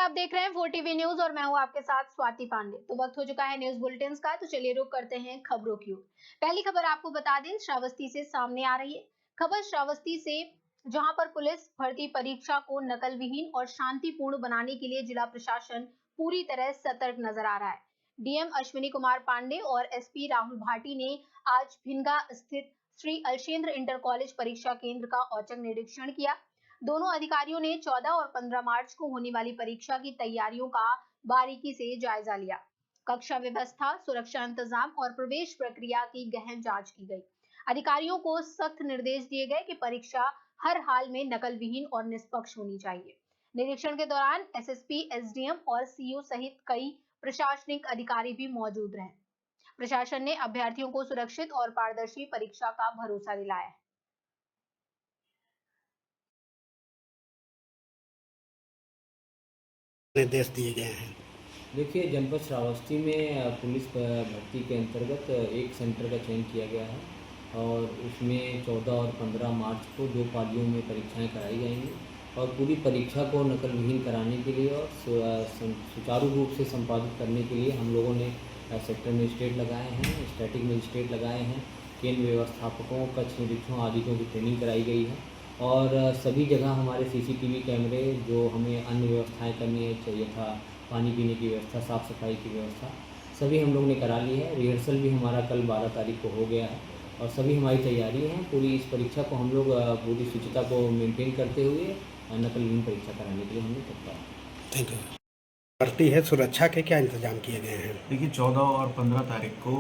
आप देख रहे हैं 4TV न्यूज और मैं हूं आपके साथ स्वाति पांडे। तो वक्त हो चुका है न्यूज बुलेटिन का, तो चलिए रुक करते हैं खबरों की ओर। पहली खबर आपको बता दें, श्रावस्ती से सामने आ रही है खबर श्रावस्ती से, जहां पर पुलिस भर्ती परीक्षा को नकल विहीन और शांतिपूर्ण बनाने के लिए जिला प्रशासन पूरी तरह सतर्क नजर आ रहा है। डीएम अश्विनी कुमार पांडे और एसपी राहुल भाटी ने आज भिनगा स्थित श्री अलशेंद्र इंटर कॉलेज परीक्षा केंद्र का औचक निरीक्षण किया। दोनों अधिकारियों ने 14 और 15 मार्च को होने वाली परीक्षा की तैयारियों का बारीकी से जायजा लिया। कक्षा व्यवस्था, सुरक्षा इंतजाम और प्रवेश प्रक्रिया की गहन जांच की गई। अधिकारियों को सख्त निर्देश दिए गए कि परीक्षा हर हाल में नकल विहीन और निष्पक्ष होनी चाहिए। निरीक्षण के दौरान एसएसपी, एसडीएम और सीओ सहित कई प्रशासनिक अधिकारी भी मौजूद रहे। प्रशासन ने अभ्यर्थियों को सुरक्षित और पारदर्शी परीक्षा का भरोसा दिलाया है। निर्देश दिए गए हैं। देखिए, जनपद श्रावस्ती में पुलिस भर्ती के अंतर्गत एक सेंटर का चयन किया गया है और उसमें 14 और 15 मार्च को 2 पालियों में परीक्षाएं कराई जाएंगी और पूरी परीक्षा को नकल विहीन कराने के लिए और सुचारू रूप से संपादित करने के लिए हम लोगों ने सेक्टर मजिस्ट्रेट लगाए हैं, स्टैटिक मजिस्ट्रेट लगाए हैं, केंद्र व्यवस्थापकों, कक्ष निरीक्षकों आदि को भी ट्रेनिंग कराई गई है और सभी जगह हमारे सीसीटीवी कैमरे, जो हमें अन्य व्यवस्थाएं करनी है, चाहिए था पानी पीने की व्यवस्था, साफ़ सफाई की व्यवस्था, सभी हम लोग ने करा ली है। रिहर्सल भी हमारा कल 12 तारीख को हो गया है और सभी हमारी तैयारी है। पूरी इस परीक्षा को हम लोग पूरी शुचिता को मेंटेन करते हुए नकल विहीन परीक्षा कराने के लिए हम लोग तत्पर हैं। Thank you. भर्ती है, सुरक्षा के क्या इंतजाम किए गए हैं? देखिए, 14 और 15 तारीख को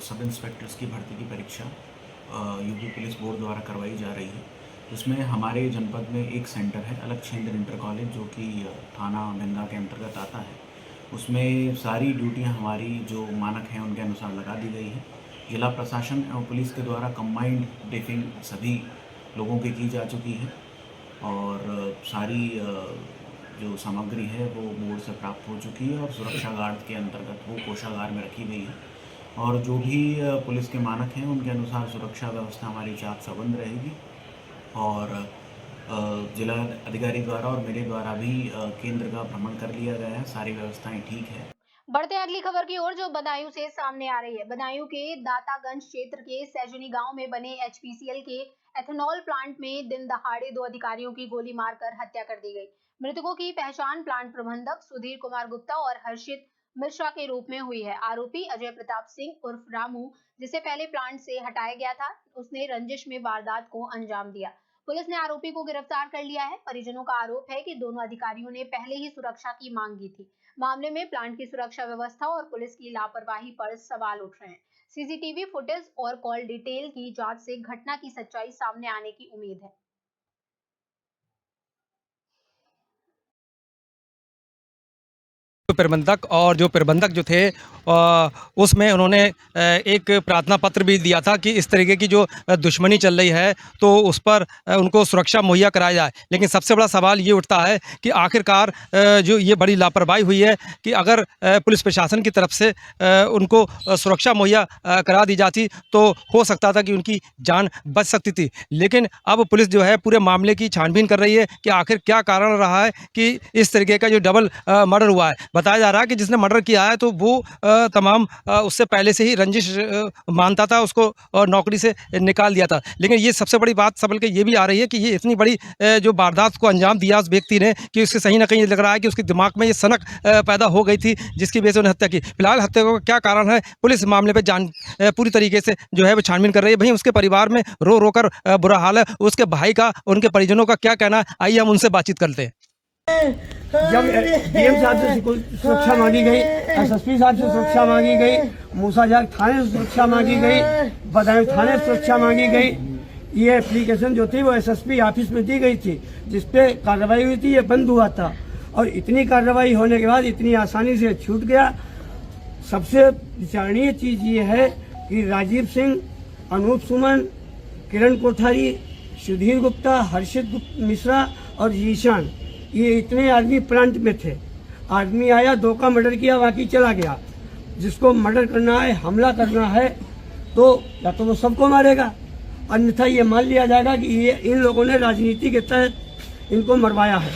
सब इंस्पेक्टर्स की भर्ती की परीक्षा यूपी पुलिस बोर्ड द्वारा करवाई जा रही है। उसमें हमारे जनपद में एक सेंटर है अलशेंद्र इंटर कॉलेज, जो कि थाना भिनगा के अंतर्गत आता है। उसमें सारी ड्यूटियां हमारी जो मानक हैं उनके अनुसार लगा दी गई हैं। जिला प्रशासन और पुलिस के द्वारा कंबाइंड ब्रीफिंग सभी लोगों की जा चुकी है और सारी जो सामग्री है वो बोर्ड से प्राप्त हो चुकी है और सुरक्षा गार्ड के अंतर्गत वो कोषागार में रखी गई है और जो भी पुलिस के मानक हैं उनके अनुसार सुरक्षा व्यवस्था हमारी चाक चौबंद रहेगी और जिला अधिकारी द्वारा और मेरे द्वारा भी केंद्र का भ्रमण कर लिया गया है। सारी व्यवस्थाएं ठीक है। बढ़ते हैं अगली खबर की ओर, जो बदायूं से सामने आ रही है। बदायूं के दातागंज क्षेत्र के सैजनी गांव में बने एचपीसीएल के एथेनॉल प्लांट में दिन दहाड़े 2 अधिकारियों की गोली मारकर हत्या कर दी गई। मृतकों की पहचान प्लांट प्रबंधक सुधीर कुमार गुप्ता और हर्षित मिश्रा के रूप में हुई है। आरोपी अजय प्रताप सिंह उर्फ रामू, जिसे पहले प्लांट से हटाया गया था, उसने रंजिश में वारदात को अंजाम दिया। पुलिस ने आरोपी को गिरफ्तार कर लिया है। परिजनों का आरोप है कि दोनों अधिकारियों ने पहले ही सुरक्षा की मांग की थी। मामले में प्लांट की सुरक्षा व्यवस्था और पुलिस की लापरवाही पर सवाल उठ रहे हैं। सीसीटीवी फुटेज और कॉल डिटेल की जांच से घटना की सच्चाई सामने आने की उम्मीद है। प्रबंधक और जो प्रबंधक जो थे उसमें उन्होंने एक प्रार्थना पत्र भी दिया था कि इस तरीके की जो दुश्मनी चल रही है तो उस पर उनको सुरक्षा मुहैया कराया जाए। लेकिन सबसे बड़ा सवाल ये उठता है कि आखिरकार जो ये बड़ी लापरवाही हुई है कि अगर पुलिस प्रशासन की तरफ से उनको सुरक्षा मुहैया करा दी जाती तो हो सकता था कि उनकी जान बच सकती थी। लेकिन अब पुलिस जो है पूरे मामले की छानबीन कर रही है कि आखिर क्या कारण रहा है कि इस तरीके का जो डबल मर्डर हुआ है। बताया जा रहा है कि जिसने मर्डर किया है तो वो तमाम उससे पहले से ही रंजिश मानता था, उसको नौकरी से निकाल दिया था। लेकिन ये सबसे बड़ी बात संभल के ये भी आ रही है कि ये इतनी बड़ी जो वारदात को अंजाम दिया उस व्यक्ति ने कि उसके कहीं ना कहीं लग रहा है कि उसके दिमाग में ये सनक पैदा हो गई थी जिसकी वजह से उन्हें हत्या की। फिलहाल हत्या का क्या कारण है, पुलिस मामले पर पूरी तरीके से जो है वो छानबीन कर रही है। वहीं उसके परिवार में रो रो कर बुरा हाल है। उसके भाई का, उनके परिजनों का क्या कहना है, आइए हम उनसे बातचीत करते हैं। जब डीएम साहब से सुरक्षा मांगी गई, एसएसपी साहब से सुरक्षा मांगी गई, मूसाजाग थाने से सुरक्षा मांगी गई, बदायूं थाने से सुरक्षा मांगी गई, ये एप्लीकेशन जो थी वो एसएसपी ऑफिस में दी गई थी जिसपे कार्रवाई हुई थी, ये बंद हुआ था और इतनी कार्रवाई होने के बाद इतनी आसानी से छूट गया। सबसे विचारणीय चीज ये है कि राजीव सिंह, अनूप सुमन, किरण कोठारी, सुधीर गुप्ता, हर्षित मिश्रा और जीशान, ये इतने आदमी प्लांट में थे। आदमी आया, 2 का मर्डर किया, बाकी चला गया। जिसको मर्डर करना है, हमला करना है तो या तो वो सबको मारेगा, अन्यथा ये मान लिया जाएगा कि ये इन लोगों ने राजनीति के तहत इनको मरवाया है।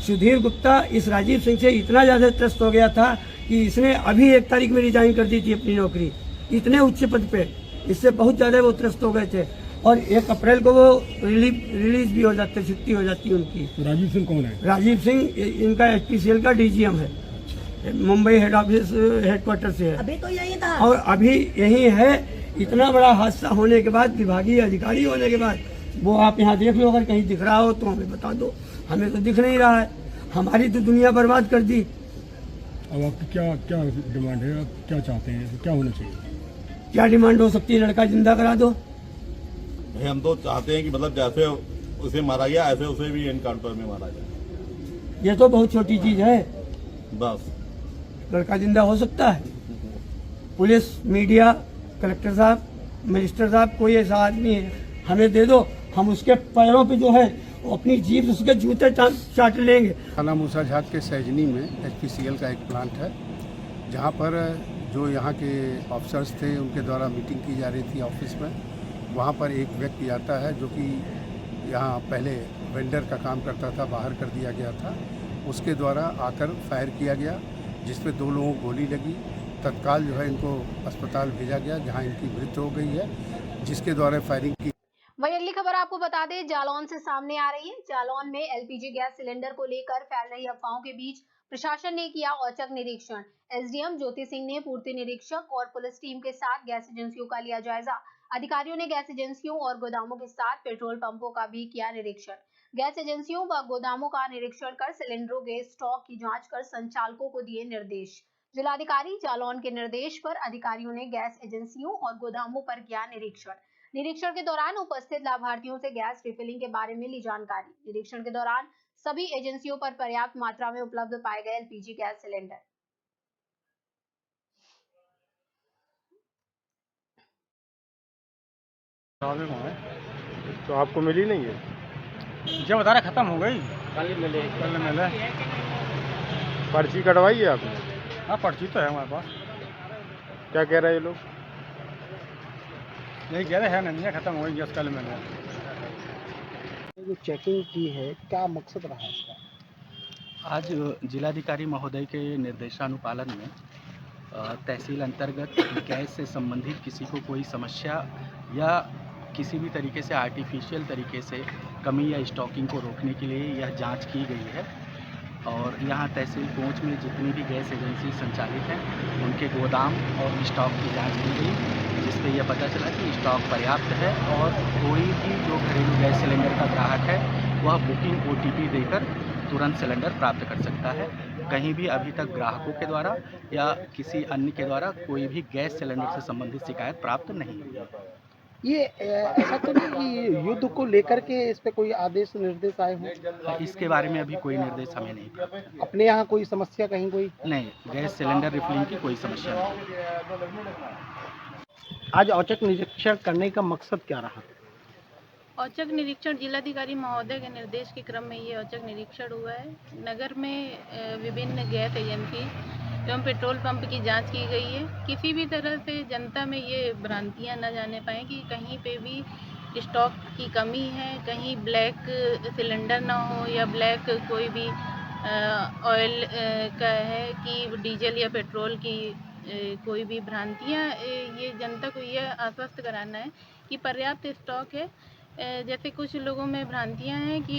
सुधीर गुप्ता इस राजीव सिंह से इतना ज़्यादा त्रस्त हो गया था कि इसने अभी 1 तारीख में रिजाइन कर दी थी अपनी नौकरी, इतने उच्च पद पे। इससे बहुत ज़्यादा वो त्रस्त हो गए थे और 1 अप्रैल को वो रिलीज भी हो जाते, छुट्टी हो जाती उनकी। राजीव सिंह कौन है? राजीव सिंह इनका HPCL का DGM है, मुंबई हेडक्वार्टर से है। अभी तो यही था और अभी यही है। इतना बड़ा हादसा होने के बाद, विभागीय अधिकारी होने के बाद, वो आप यहाँ देख लो, अगर कहीं दिख रहा हो तो हमें बता दो। हमें तो दिख नहीं रहा है, हमारी तो दुनिया बर्बाद कर दी। अब आपकी क्या क्या डिमांड है? आप क्या चाहते हैं, क्या होना चाहिए? क्या डिमांड हो सकती है? लड़का जिंदा करा दो। हम तो चाहते हैं कि मतलब जैसे उसे मारा गया ऐसे उसे भी एनकाउंटर में मारा जाए। ये तो बहुत छोटी चीज है, बस लड़का जिंदा हो सकता है। पुलिस, मीडिया, कलेक्टर साहब, मिनिस्टर साहब, कोई ऐसा आदमी है हमें दे दो, हम उसके पैरों पे जो है वो अपनी जीभ उसके जूते चाट लेंगे। थाना मूसा झाग के सैजनी में HPCL का एक प्लांट है, जहां पर जो यहाँ के ऑफिसर्स थे उनके द्वारा मीटिंग की जा रही थी ऑफिस में। वहाँ पर एक व्यक्ति आता है जो कि यहाँ पहले वेंडर का काम करता था, बाहर कर दिया गया था। उसके द्वारा आकर फायर किया गया, जिसपे 2 लोगों को गोली लगी। तत्काल जो है इनको अस्पताल भेजा गया, जहाँ इनकी मृत्यु हो गई है, जिसके द्वारा फायरिंग की। वही अगली खबर आपको बता दें, जालौन से सामने आ रही है। जालौन में LPG गैस सिलेंडर को लेकर फैल रही अफवाहों के बीच प्रशासन ने किया औचक निरीक्षण। SDM ज्योति सिंह ने पूर्ति निरीक्षक और पुलिस टीम के साथ गैस एजेंसियों का लिया जायजा। अधिकारियों ने गैस एजेंसियों और गोदामों के साथ पेट्रोल पंपों का भी किया निरीक्षण। गैस एजेंसियों व गोदामों का निरीक्षण कर सिलेंडरों के स्टॉक की जांच कर संचालकों को दिए निर्देश। जिलाधिकारी जालौन के निर्देश पर अधिकारियों ने गैस एजेंसियों और गोदामों पर किया निरीक्षण। निरीक्षण के दौरान उपस्थित लाभार्थियों से गैस रिफिलिंग के बारे में ली जानकारी। निरीक्षण के दौरान सभी एजेंसियों पर पर्याप्त मात्रा में उपलब्ध पाए गए LPG गैस सिलेंडर। तो आपको मिली नहीं है? जो बता रहा खत्म हो गई, कल मिले। कल मिले। पर्ची कटवाई है आपने? हाँ, पर्ची तो है हमारे पास। क्या कह रहे हैं ये लोग? नहीं कह रहे हैं, नहीं है, खत्म हो गई गैस, कल मिले। जो चेकिंग की है, क्या मकसद रहा है इसका? आज जिलाधिकारी महोदय के निर्देशानुपालन में तहसील अंतर्गत गैस से संबंधित किसी को कोई समस्या या किसी भी तरीके से आर्टिफिशियल तरीके से कमी या स्टॉकिंग को रोकने के लिए यह जांच की गई है। और यहाँ तहसील पहुँच में जितनी भी गैस एजेंसी संचालित हैं उनके गोदाम और स्टॉक की जांच की गई, जिससे यह पता चला कि स्टॉक पर्याप्त है और कोई भी जो घरेलू गैस सिलेंडर का ग्राहक है वह बुकिंग OTP देकर तुरंत सिलेंडर प्राप्त कर सकता है। कहीं भी अभी तक ग्राहकों के द्वारा या किसी अन्य के द्वारा कोई भी गैस सिलेंडर से संबंधित शिकायत प्राप्त नहीं हुई। ये ऐसा तो नहीं कि युद्ध को लेकर के इस पे कोई आदेश निर्देश आए हों? इसके बारे में अभी कोई निर्देश हमें नहीं प्राप्त। अपने यहाँ कोई समस्या कहीं कोई? नहीं, गैस सिलेंडर रिफिलिंग की कोई समस्या नहीं। आज औचक निरीक्षण करने का मकसद क्या रहा? औचक निरीक्षण जिलाधिकारी महोदय के निर्देश के क्रम में ये औचक निरीक्षण हुआ है। नगर में विभिन्न गैस एजेंसी एवं पेट्रोल पंप की जांच की गई है। किसी भी तरह से जनता में ये भ्रांतियां न जाने पाएँ कि कहीं पे भी स्टॉक की कमी है, कहीं ब्लैक सिलेंडर ना हो या ब्लैक कोई भी ऑयल का है कि डीजल या पेट्रोल की कोई भी भ्रांतियां। ये जनता को यह आश्वस्त कराना है कि पर्याप्त स्टॉक है। जैसे कुछ लोगों में भ्रांतियां हैं कि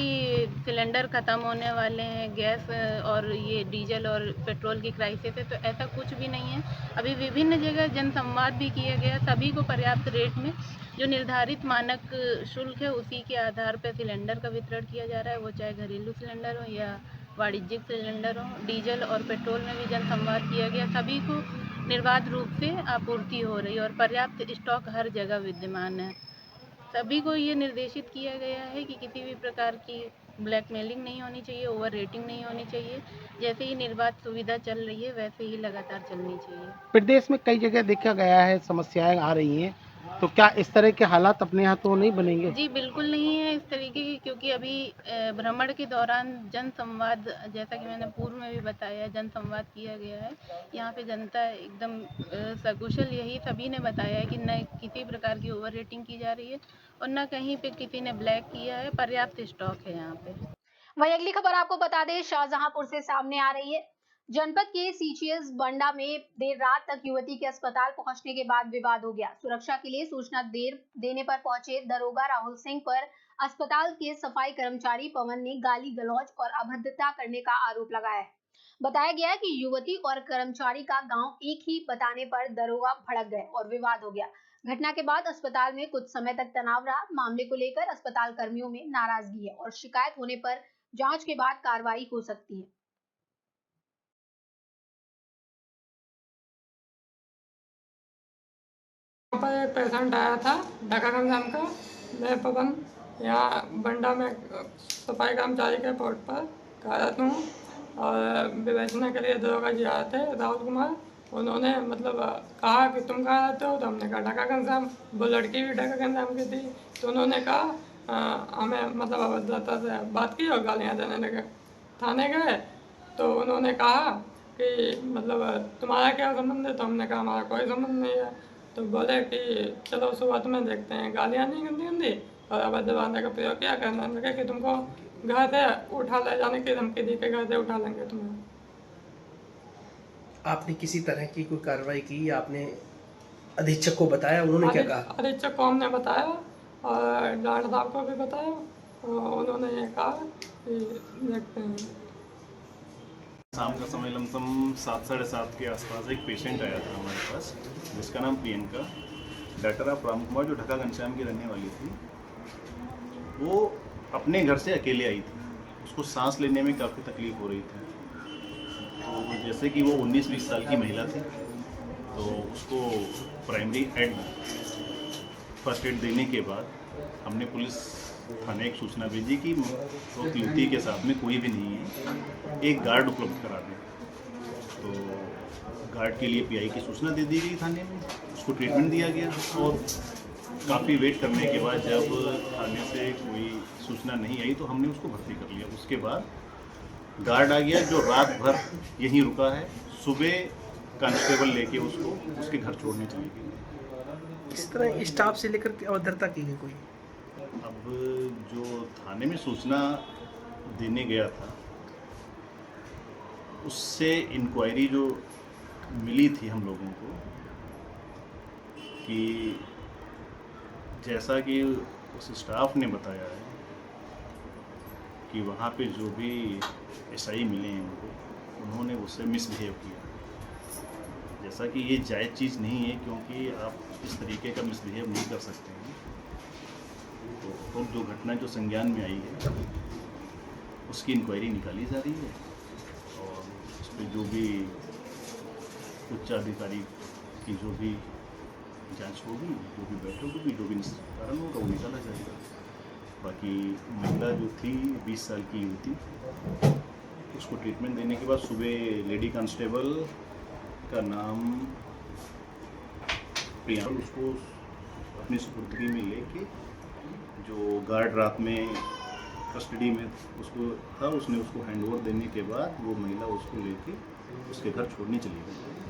सिलेंडर ख़त्म होने वाले हैं, गैस और ये डीजल और पेट्रोल की क्राइसिस है, तो ऐसा कुछ भी नहीं है। अभी विभिन्न जगह जनसंवाद भी किया गया, सभी को पर्याप्त रेट में जो निर्धारित मानक शुल्क है उसी के आधार पर सिलेंडर का वितरण किया जा रहा है, वो चाहे घरेलू सिलेंडर हो या वाणिज्यिक सिलेंडर हो। डीजल और पेट्रोल में भी जनसंवाद किया गया, सभी को निर्बाध रूप से आपूर्ति हो रही है और पर्याप्त स्टॉक हर जगह विद्यमान है। सभी को ये निर्देशित किया गया है कि किसी भी प्रकार की ब्लैकमेलिंग नहीं होनी चाहिए, ओवर रेटिंग नहीं होनी चाहिए। जैसे ही निर्बाध सुविधा चल रही है वैसे ही लगातार चलनी चाहिए। प्रदेश में कई जगह देखा गया है समस्याएं आ रही हैं, तो क्या इस तरह के हालात अपने यहाँ तो नहीं बनेंगे? जी बिल्कुल नहीं है इस तरीके की, क्योंकि अभी भ्रमण के दौरान जनसंवाद, जैसा कि मैंने पूर्व में भी बताया, जनसंवाद किया गया है। यहाँ पे जनता एकदम सकुशल, यही सभी ने बताया है कि न किसी प्रकार की ओवर रेटिंग की जा रही है और न कहीं पे किसी ने ब्लैक किया है, पर्याप्त स्टॉक है यहाँ पे। वहीं अगली खबर आपको बता दें, शाहजहांपुर से सामने आ रही है। जनपद के सीजीएस बंडा में देर रात तक युवती के अस्पताल पहुंचने के बाद विवाद हो गया। सुरक्षा के लिए सूचना देर देने पर पहुंचे दरोगा राहुल सिंह पर अस्पताल के सफाई कर्मचारी पवन ने गाली गलौज और अभद्रता करने का आरोप लगाया है। बताया गया है कि युवती और कर्मचारी का गांव एक ही बताने पर दरोगा भड़क गए और विवाद हो गया। घटना के बाद अस्पताल में कुछ समय तक तनाव रहा। मामले को लेकर अस्पताल कर्मियों में नाराजगी है और शिकायत होने पर जांच के बाद कार्रवाई हो सकती है। पर एक पेशेंट आया था ढकागंज नाम का। मैं पवन यहाँ बंडा में सफाई कर्मचारी के पोस्ट पर कार्यरत हूँ और विवेचना के लिए दरोगा जी आए थे राहुल कुमार। उन्होंने मतलब कहा कि तुम कहाँ रहते हो, तो हमने कहा ढकागंज नाम। वो लड़की भी ढकागंज नाम की थी, तो उन्होंने कहा हमें मतलब अभद्रता से बात की और गालियाँ देने लगे। थाने गए तो उन्होंने कहा कि मतलब तुम्हारा क्या संबंध है, तो हमने कहा हमारा कोई संबंध नहीं है। तो बोले कि चलो सुबह में देखते हैं। गालियाँ नहीं गंदी गंदी और अभद्र का प्रयोग किया। कहने लगे कि तुमको घर से उठा ले जाने की धमकी दी कि घर से उठा लेंगे तुम्हें। आपने किसी तरह की कोई कार्रवाई की या आपने अधीक्षक को बताया? उन्होंने क्या कहा? अधीक्षक को हमने बताया और डांट साहब को भी बताया और उन्होंने ये कहा कि देखते हैं। शाम का समय लमसम 7-7:30 के आसपास एक पेशेंट आया था हमारे पास, जिसका नाम प्रियंका, डॉक्टर ऑफ राम कुमार, जो ढका घनश्याम की रहने वाली थी। वो अपने घर से अकेले आई थी। उसको सांस लेने में काफ़ी तकलीफ हो रही थी। तो जैसे कि वो 19-20 साल की महिला थी, तो उसको प्राइमरी एड फर्स्ट एड देने के बाद हमने पुलिस थाने एक सूचना भेजी कि तो युवती के साथ में कोई भी नहीं है, एक गार्ड उपलब्ध करा दें। तो गार्ड के लिए पीआई की सूचना दे दी गई थाने में। उसको ट्रीटमेंट दिया गया और काफ़ी वेट करने के बाद जब थाने से कोई सूचना नहीं आई तो हमने उसको भर्ती कर लिया। उसके बाद गार्ड आ गया जो रात भर यहीं रुका है। सुबह कांस्टेबल लेके उसको उसके घर छोड़ने चली गई। इस तरह स्टाफ से लेकर अभद्रता की गई कोई? अब जो थाने में सूचना देने गया था उससे इंक्वायरी जो मिली थी हम लोगों को कि जैसा कि उस स्टाफ ने बताया है कि वहाँ पे जो भी एसआई मिले हैं उनको, उन्होंने उससे मिसबिहेव किया। जैसा कि ये जायज़ चीज़ नहीं है, क्योंकि आप इस तरीके का मिसबिहेव नहीं कर सकते हैं। तो जो घटना जो संज्ञान में आई है उसकी इंक्वायरी निकाली जा रही है और उस पर जो भी उच्च अधिकारी की जो भी जांच होगी, जो भी बैठक होगी, जो भी कारण होगा वो निकाला जाएगा। बाकी महिला जो थी 20 साल की युवती, उसको ट्रीटमेंट देने के बाद सुबह लेडी कांस्टेबल का नाम प्रियंका, उसको अपनी सुपुर्दगी में लेके जो गार्ड रात में कस्टडी में उसको था, उसने उसको हैंडओवर देने के बाद वो महिला उसको लेके उसके घर छोड़ने चली गई।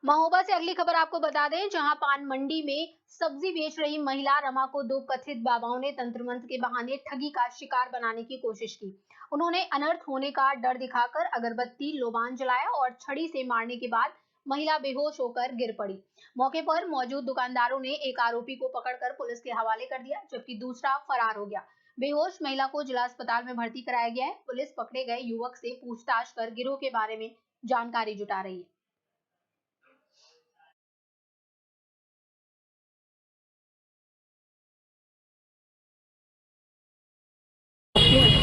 महोबा से अगली खबर आपको बता दें, जहां पान मंडी में सब्जी बेच रही महिला रमा को 2 कथित बाबाओं ने तंत्र मंत्र के बहाने ठगी का शिकार बनाने की कोशिश की। उन्होंने अनर्थ होने का डर दिखाकर अगरबत्ती, लोबान जलाया और छड़ी से मारने के बाद महिला बेहोश होकर गिर पड़ी। मौके पर मौजूद दुकानदारों ने एक आरोपी को पकड़कर पुलिस के हवाले कर दिया, जबकि दूसरा फरार हो गया। बेहोश महिला को जिला अस्पताल में भर्ती कराया गया है। पुलिस पकड़े गए युवक से पूछताछ कर गिरोह के बारे में जानकारी जुटा रही है।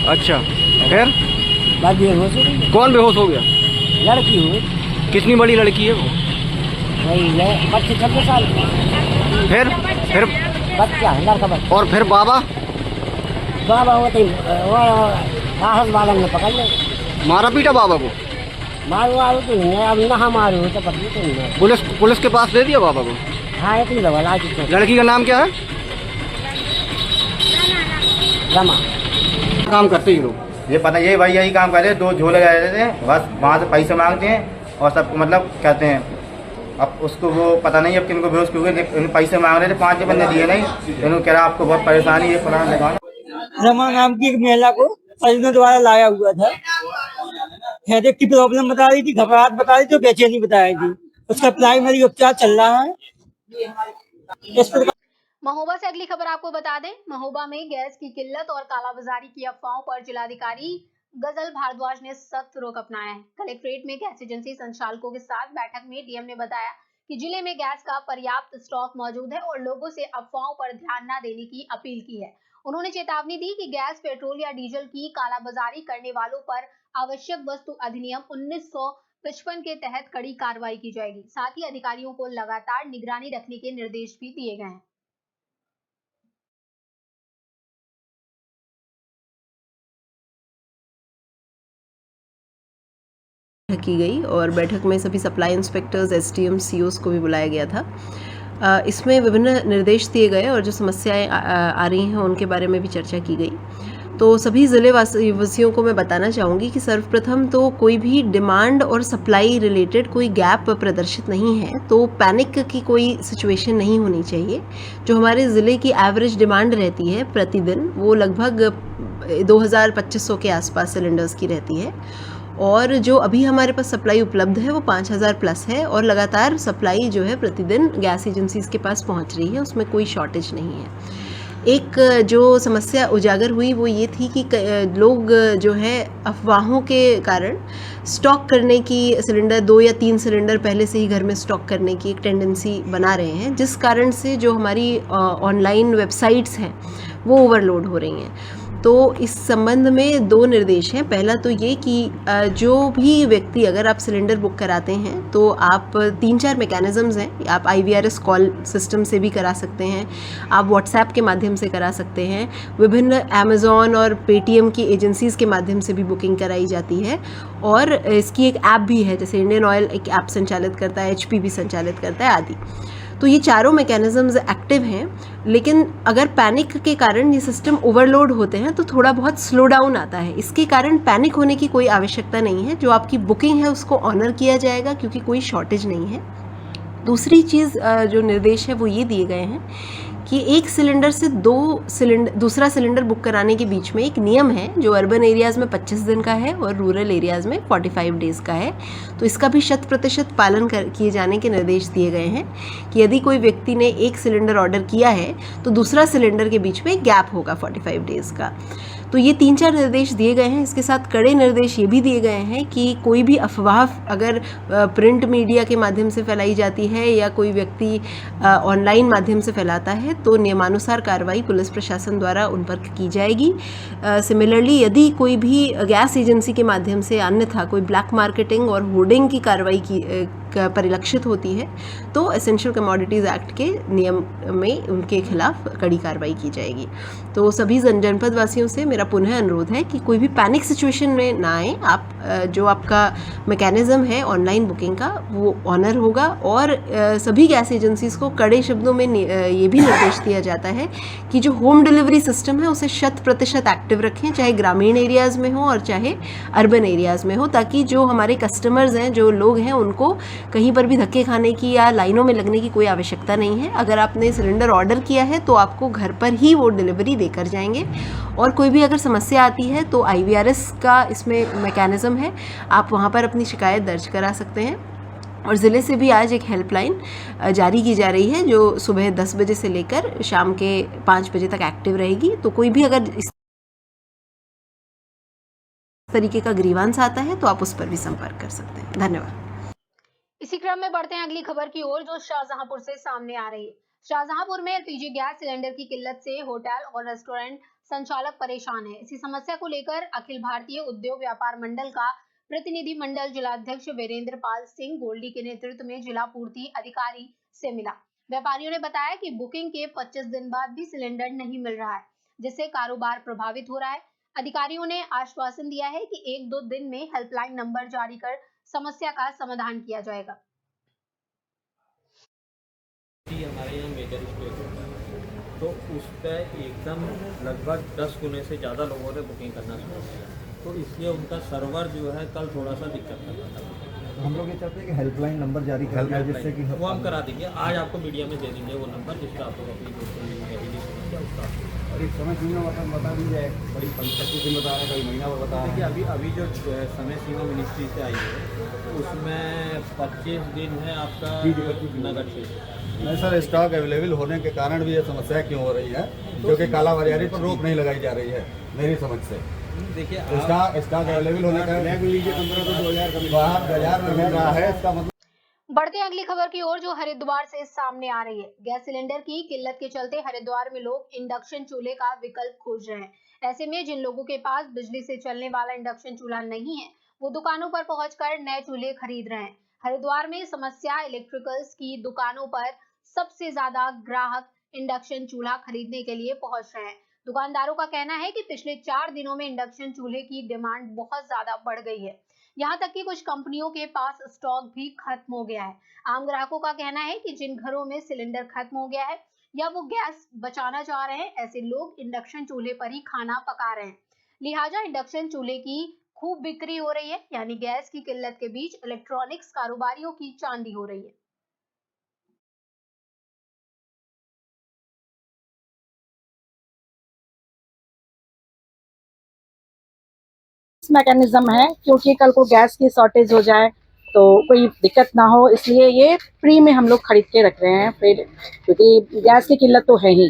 अच्छा, फिर कौन बेहोश हो गया? लड़की हुई। कितनी बड़ी लड़की है वो? वही 25-26 साल की। फिर बच्चा, लड़का बच्चा। और फिर बाबा होते वो साहस वालों ने पकड़ लिया। मारा पीटा बाबा को? मारू तो नहीं है, अब ना मारू तो पकड़ी तो नहीं है। पुलिस के पास दे दिया बाबा को? हाँ, इतनी लगा। लड़की का नाम क्या है? रमा। काम करते ही लोग ये पता यही भाई यही काम कर रहे, 2 झोले ले रहे थे, बस वहाँ से पैसे मांगते हैं और सबको मतलब कहते हैं। अब उसको वो पता नहीं अब किनको बेहोश क्योंकि पैसे मांग रहे थे, 5 बंदे दिए नहीं, इन्होंने कह रहा आपको बहुत परेशानी है, फलाना दुकान। रमा नाम की एक महिला को परिजनों द्वारा लाया हुआ था। हेडेक की प्रॉब्लम बता रही थी, घबराहट बता रही थी, बेचैनी बता रही थी। उसका प्राइमरी उपचार चल रहा है। इस प्रकार महोबा से अगली खबर आपको बता दें, महोबा में गैस की किल्लत और कालाबाजारी की अफवाहों पर जिलाधिकारी गजल भारद्वाज ने सख्त रुख अपनाया है। कलेक्ट्रेट में गैस एजेंसी संचालकों के साथ बैठक में डीएम ने बताया कि जिले में गैस का पर्याप्त स्टॉक मौजूद है और लोगों से अफवाहों पर ध्यान न देने की अपील की है। उन्होंने चेतावनी दी कि गैस, पेट्रोल या डीजल की कालाबाजारी करने वालों पर आवश्यक वस्तु अधिनियम 1955 के तहत कड़ी कार्रवाई की जाएगी। साथ ही अधिकारियों को लगातार निगरानी रखने के निर्देश भी दिए गए हैं। की गई और बैठक में सभी सप्लाई इंस्पेक्टर्स, एसडीएम, सीओस को भी बुलाया गया था। इसमें विभिन्न निर्देश दिए गए और जो समस्याएं आ रही हैं उनके बारे में भी चर्चा की गई। तो सभी ज़िले वासियों को मैं बताना चाहूँगी कि सर्वप्रथम तो कोई भी डिमांड और सप्लाई रिलेटेड कोई गैप प्रदर्शित नहीं है, तो पैनिक की कोई सिचुएशन नहीं होनी चाहिए। जो हमारे ज़िले की एवरेज डिमांड रहती है प्रतिदिन, वो लगभग 2500 के आसपास सिलेंडर्स की रहती है और जो अभी हमारे पास सप्लाई उपलब्ध है वो 5000 प्लस है और लगातार सप्लाई जो है प्रतिदिन गैस एजेंसीज़ के पास पहुंच रही है, उसमें कोई शॉर्टेज नहीं है। एक जो समस्या उजागर हुई वो ये थी कि लोग जो है अफवाहों के कारण स्टॉक करने की, सिलेंडर 2 या 3 सिलेंडर पहले से ही घर में स्टॉक करने की एक टेंडेंसी बना रहे हैं, जिस कारण से जो हमारी ऑनलाइन वेबसाइट्स हैं वो ओवरलोड हो रही हैं। तो इस संबंध में 2 निर्देश हैं। पहला तो ये कि जो भी व्यक्ति, अगर आप सिलेंडर बुक कराते हैं तो आप 3-4 मैकेनिज़म्स हैं। आप IVRS कॉल सिस्टम से भी करा सकते हैं, आप व्हाट्सएप के माध्यम से करा सकते हैं, विभिन्न अमेज़ॉन और पेटीएम की एजेंसीज़ के माध्यम से भी बुकिंग कराई जाती है और इसकी एक ऐप भी है, जैसे इंडियन ऑयल एक ऐप संचालित करता है, HP भी संचालित करता है आदि। तो ये चारों मैकेनिज़म्स एक्टिव हैं, लेकिन अगर पैनिक के कारण ये सिस्टम ओवरलोड होते हैं तो थोड़ा बहुत स्लो डाउन आता है। इसके कारण पैनिक होने की कोई आवश्यकता नहीं है। जो आपकी बुकिंग है उसको ऑनर किया जाएगा क्योंकि कोई शॉर्टेज नहीं है। दूसरी चीज़ जो निर्देश है वो ये दिए गए हैं कि एक सिलेंडर से दूसरा सिलेंडर बुक कराने के बीच में एक नियम है जो अर्बन एरियाज़ में 25 दिन का है और रूरल एरियाज़ में 45 डेज़ का है। तो इसका भी 100% पालन किए जाने के निर्देश दिए गए हैं कि यदि कोई व्यक्ति ने एक सिलेंडर ऑर्डर किया है तो दूसरा सिलेंडर के बीच में एक गैप होगा 45 डेज़ का। तो ये 3-4 निर्देश दिए गए हैं। इसके साथ कड़े निर्देश ये भी दिए गए हैं कि कोई भी अफवाह अगर प्रिंट मीडिया के माध्यम से फैलाई जाती है या कोई व्यक्ति ऑनलाइन माध्यम से फैलाता है तो नियमानुसार कार्रवाई पुलिस प्रशासन द्वारा उन पर की जाएगी। सिमिलरली यदि कोई भी गैस एजेंसी के माध्यम से अन्यथा कोई ब्लैक मार्केटिंग और होर्डिंग की कार्रवाई की परिलक्षित होती है तो एसेंशियल कमोडिटीज़ एक्ट के नियम में उनके खिलाफ कड़ी कार्रवाई की जाएगी। तो सभी जनपद वासियों से मेरा पुनः अनुरोध है कि कोई भी पैनिक सिचुएशन में ना आए। आप जो आपका मैकेनिज़्म है ऑनलाइन बुकिंग का वो ऑनर होगा और सभी गैस एजेंसीज़ को कड़े शब्दों में ये भी निर्देश दिया जाता है कि जो होम डिलीवरी सिस्टम है उसे 100% एक्टिव रखें, चाहे ग्रामीण एरियाज़ में हो और चाहे अर्बन एरियाज़ में हो, ताकि जो हमारे कस्टमर्स हैं, जो लोग हैं, उनको कहीं पर भी धक्के खाने की या लाइनों में लगने की कोई आवश्यकता नहीं है। अगर आपने सिलेंडर ऑर्डर किया है तो आपको घर पर ही वो डिलीवरी देकर जाएंगे। और कोई भी अगर समस्या आती है तो IVRS का इसमें मैकेनिज़्म है, आप वहाँ पर अपनी शिकायत दर्ज करा सकते हैं। और ज़िले से भी आज एक हेल्पलाइन जारी की जा रही है जो सुबह 10 बजे से लेकर शाम के 5 बजे तक एक्टिव रहेगी। तो कोई भी अगर इस तरीके का ग्रीवांस आता है तो आप उस पर भी संपर्क कर सकते हैं। धन्यवाद। इसी क्रम में बढ़ते हैं अगली खबर की ओर जो शाहजहांपुर से सामने आ रही है। शाहजहांपुर में LPG गैस सिलेंडर की किल्लत से होटल और रेस्टोरेंट संचालक परेशान है। इसी समस्या को लेकर अखिल भारतीय उद्योग व्यापार मंडल का प्रतिनिधि मंडल जिलाध्यक्ष वीरेंद्र पाल सिंह गोल्डी के नेतृत्व में जिला पूर्ति अधिकारी से मिला। व्यापारियों ने बताया कि बुकिंग के 25 दिन बाद भी सिलेंडर नहीं मिल रहा है, जिससे कारोबार प्रभावित हो रहा है। अधिकारियों ने आश्वासन दिया है कि 1-2 दिन में हेल्पलाइन नंबर जारी कर समस्या का समाधान किया जाएगा। हमारे यहाँ मेजर स्टेट होता है तो उस पर एकदम लगभग 10 गुने से ज़्यादा लोगों ने बुकिंग करना शुरू किया, तो इसलिए उनका सर्वर जो है कल थोड़ा सा दिक्कत कर रहा था। हम लोग ये चाहते हैं कि हेल्पलाइन नंबर जारी कर दिया जिससे कि वो हम करा देंगे। आज आपको मीडिया में दे देंगे वो नंबर जिसका आप लोग अपनी उसका एक समय सीमा बता दी जाए, कभी 25 दिन बता रहे हैं, कभी महीना भर बता रहे हैं। देखिए अभी जो समय सीमा मिनिस्ट्री से आई है उसमें 25 दिन है आपका नगर क्षेत्र। नहीं सर, स्टॉक अवेलेबल होने के कारण भी ये समस्या क्यों हो रही है? क्योंकि कालाबाजारी पर रोक नहीं लगाई जा रही है मेरी समझ से। देखिए स्टॉक अवेलेबल होने का लीजिए 15 तो 2000 बाजार में मिल रहा है, इसका मतलब। बढ़ते अगली खबर की ओर जो हरिद्वार से सामने आ रही है। गैस सिलेंडर की किल्लत के चलते हरिद्वार में लोग इंडक्शन चूल्हे का विकल्प खोज रहे हैं। ऐसे में जिन लोगों के पास बिजली से चलने वाला इंडक्शन चूल्हा नहीं है वो दुकानों पर पहुंचकर नए चूल्हे खरीद रहे हैं। हरिद्वार में समस्या इलेक्ट्रिकल्स की दुकानों पर सबसे ज्यादा ग्राहक इंडक्शन चूल्हा खरीदने के लिए पहुंच रहे हैं। दुकानदारों का कहना है कि पिछले 4 दिनों में इंडक्शन चूल्हे की डिमांड बहुत ज्यादा बढ़ गई है। यहाँ तक कि कुछ कंपनियों के पास स्टॉक भी खत्म हो गया है। आम ग्राहकों का कहना है कि जिन घरों में सिलेंडर खत्म हो गया है या वो गैस बचाना चाह रहे हैं, ऐसे लोग इंडक्शन चूल्हे पर ही खाना पका रहे हैं। लिहाजा इंडक्शन चूल्हे की खूब बिक्री हो रही है, यानी गैस की किल्लत के बीच इलेक्ट्रॉनिक्स कारोबारियों की चांदी हो रही है। मैकेनिज्म है क्योंकि कल को गैस की शॉर्टेज हो जाए तो कोई दिक्कत ना हो, इसलिए ये फ्री में हम लोग खरीद के रख रहे हैं। फिर क्योंकि गैस की किल्लत तो है ही,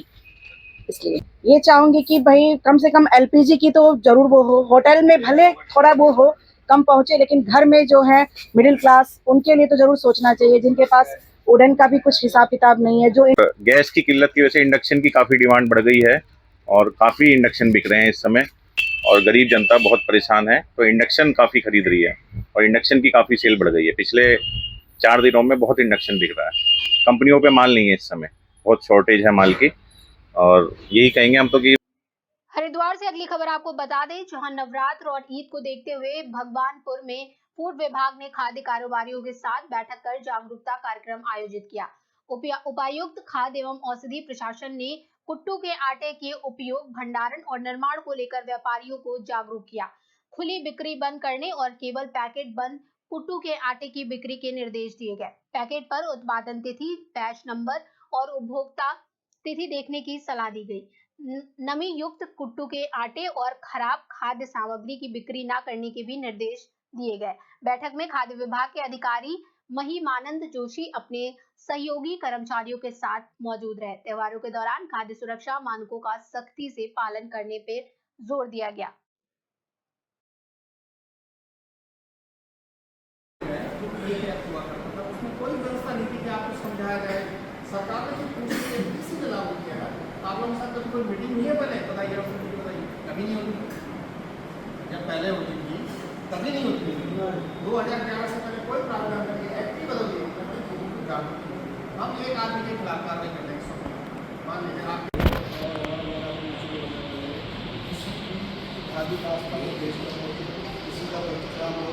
इसलिए ये चाहूंगी कि भाई कम से कम एलपीजी की तो जरूर वो हो। होटल में भले थोड़ा वो हो, कम पहुंचे, लेकिन घर में जो है मिडिल क्लास उनके लिए तो जरूर सोचना चाहिए, जिनके पास वुडन का भी कुछ हिसाब किताब नहीं है। जो गैस की किल्लत की वजह से इंडक्शन की काफ़ी डिमांड बढ़ गई है और काफ़ी इंडक्शन बिक रहे हैं इस समय और गरीब जनता बहुत परेशान है, तो इंडक्शन काफ़ी खरीद रही है और इंडक्शन की काफ़ी सेल बढ़ गई है। पिछले 4 दिनों में बहुत इंडक्शन बिक रहा है। कंपनियों पे माल नहीं है इस समय, बहुत शॉर्टेज है माल की और यही कहेंगे हम तो कि। हरिद्वार से अगली खबर आपको बता दें, जहां नवरात्र और ईद को देखते हुए भगवानपुर में फूड विभाग ने खाद्य कारोबारियों के साथ बैठक कर जागरूकता कार्यक्रम आयोजित किया। उपायुक्त खाद्य एवं औषधि प्रशासन ने कुट्टू के आटे के उपयोग, भंडारण और निर्माण को लेकर व्यापारियों को जागरूक किया। खुली बिक्री बंद करने और केवल पैकेट बंद कुट्टू के आटे की बिक्री के निर्देश दिए गए। पैकेट पर उत्पादन तिथि, बैच नंबर और उपभोक्ता तिथि देखने की सलाह दी गई। नमी युक्त कुट्टू के आटे और खराब खाद्य सामग्री की बिक्री न करने के भी निर्देश दिए गए। बैठक में खाद्य विभाग के अधिकारी महिमानंद जोशी अपने सहयोगी कर्मचारियों के साथ मौजूद रहे। त्योहारों के दौरान खाद्य सुरक्षा मानकों का सख्ती से पालन करने पर जोर दिया गया। उसमें कोई व्यवस्था नहीं थी कि आपको समझाया जाए। सरकार ने जो किसी ने लागू किया है, आप लोगों के साथ कभी कोई मीटिंग नहीं है? पहले बताइए, कभी नहीं होती। जब पहले होती थी तभी नहीं होती थी। 2011 से पहले कोई प्रावधान नहीं, एक्ट ही बदल दिया। हम एक आदमी के खिलाफ कार्रवाई करते हैं। मान लीजिए आप किसी का बच्चा हो,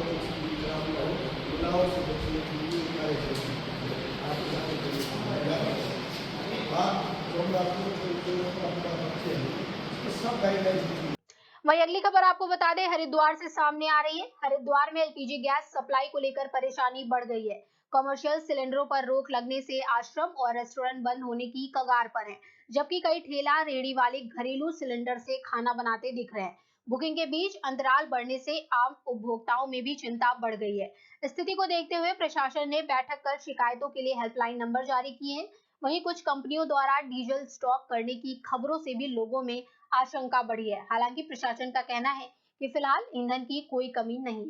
वही अगली खबर आपको बता दें, हरिद्वार से सामने आ रही है। हरिद्वार में एलपीजी गैस सप्लाई को लेकर परेशानी बढ़ गई है। कमर्शियल सिलेंडरों पर रोक लगने से आश्रम और रेस्टोरेंट बंद होने की कगार पर हैं, जबकि कई ठेला रेहड़ी वाले घरेलू सिलेंडर से खाना बनाते दिख रहे हैं। बुकिंग के बीच अंतराल बढ़ने से आम उपभोक्ताओं में भी चिंता बढ़ गई है। स्थिति को देखते हुए प्रशासन ने बैठक कर शिकायतों के लिए हेल्पलाइन नंबर जारी किए हैं। वहीं कुछ कंपनियों द्वारा डीजल स्टॉक करने की खबरों से भी लोगों में आशंका बढ़ी है। हालांकि प्रशासन का कहना है कि फिलहाल ईंधन की कोई कमी नहीं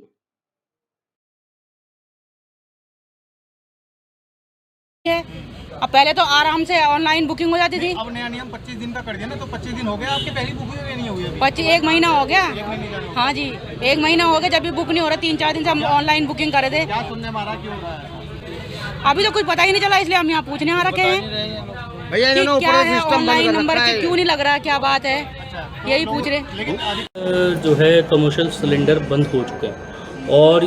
है। अब पहले तो आराम से ऑनलाइन बुकिंग हो जाती थी। अब नया नियम 25 दिन का कर दिया ना, तो 25 दिन हो गया, आपकी पहली बुकिंग नहीं हुई अभी। 1 महीना हो गया। हाँ जी, 1 महीना हो गया जब भी बुक नहीं हो रहा। 3-4 दिन से हम ऑनलाइन बुकिंग करे थे। क्या सुनने में आ रहा, क्यों हो रहा है? अभी तो कुछ पता ही नहीं चला, इसलिए हम यहाँ पूछने आ रखे हैं भैया कि क्या है ऑनलाइन नंबर क्यों नहीं लग रहा, क्या बात है, यही पूछ रहे। जो है कमर्शियल सिलेंडर बंद हो चुका है और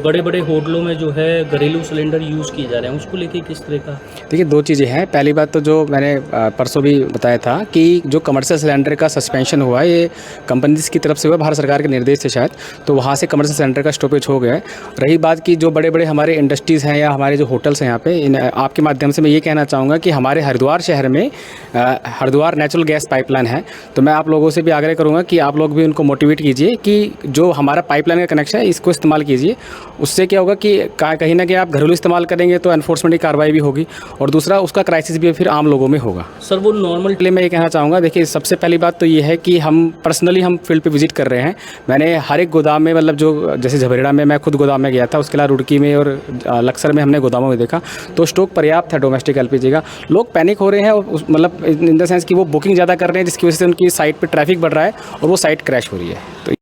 बड़े बड़े होटलों में जो है घरेलू सिलेंडर यूज़ किए जा रहे हैं, उसको लेके किस तरह का? देखिए, दो चीज़ें हैं। पहली बात तो जो मैंने परसों भी बताया था कि जो कमर्शियल सिलेंडर का सस्पेंशन हुआ है, ये कंपनीज की तरफ से हुआ, भारत सरकार के निर्देश से शायद, तो वहाँ से कमर्शियल सिलेंडर का स्टॉपेज हो गया है। रही बात की जो बड़े बड़े हमारे इंडस्ट्रीज़ हैं या हमारे जो होटल्स हैं यहाँ पे, आपके माध्यम से मैं ये कहना चाहूँगा कि हमारे हरिद्वार शहर में हरिद्वार नेचुरल गैस पाइपलाइन है, तो मैं आप लोगों से भी आग्रह करूँगा कि आप लोग भी उनको मोटिवेट कीजिए कि जो हमारा पाइपलाइन का कनेक्शन है इसको इस्तेमाल कीजिए। उससे क्या होगा कि कहीं ना कहीं आप घरेलू इस्तेमाल करेंगे तो एनफोर्समेंट की कार्रवाई भी होगी, और दूसरा उसका क्राइसिस भी फिर आम लोगों में होगा। सर वो नॉर्मल मैं ये कहना चाहूँगा, देखिए सबसे पहली बात तो ये है कि हम पर्सनली हम फील्ड पे विजिट कर रहे हैं। मैंने हर एक गोदाम में, मतलब जो जैसे झबरेड़ा में मैं खुद गोदाम में गया था, उसके अलावा रुड़की में और लक्सर में हमने गोदामों में देखा तो स्टॉक पर्याप्त है डोमेस्टिक एलपीजी का। लोग पैनिक हो रहे हैं, और मतलब इन द सेंस कि वो बुकिंग ज़्यादा कर रहे हैं, जिसकी वजह से उनकी साइट पर ट्रैफिक बढ़ रहा है और वो साइट क्रैश हो रही है। तो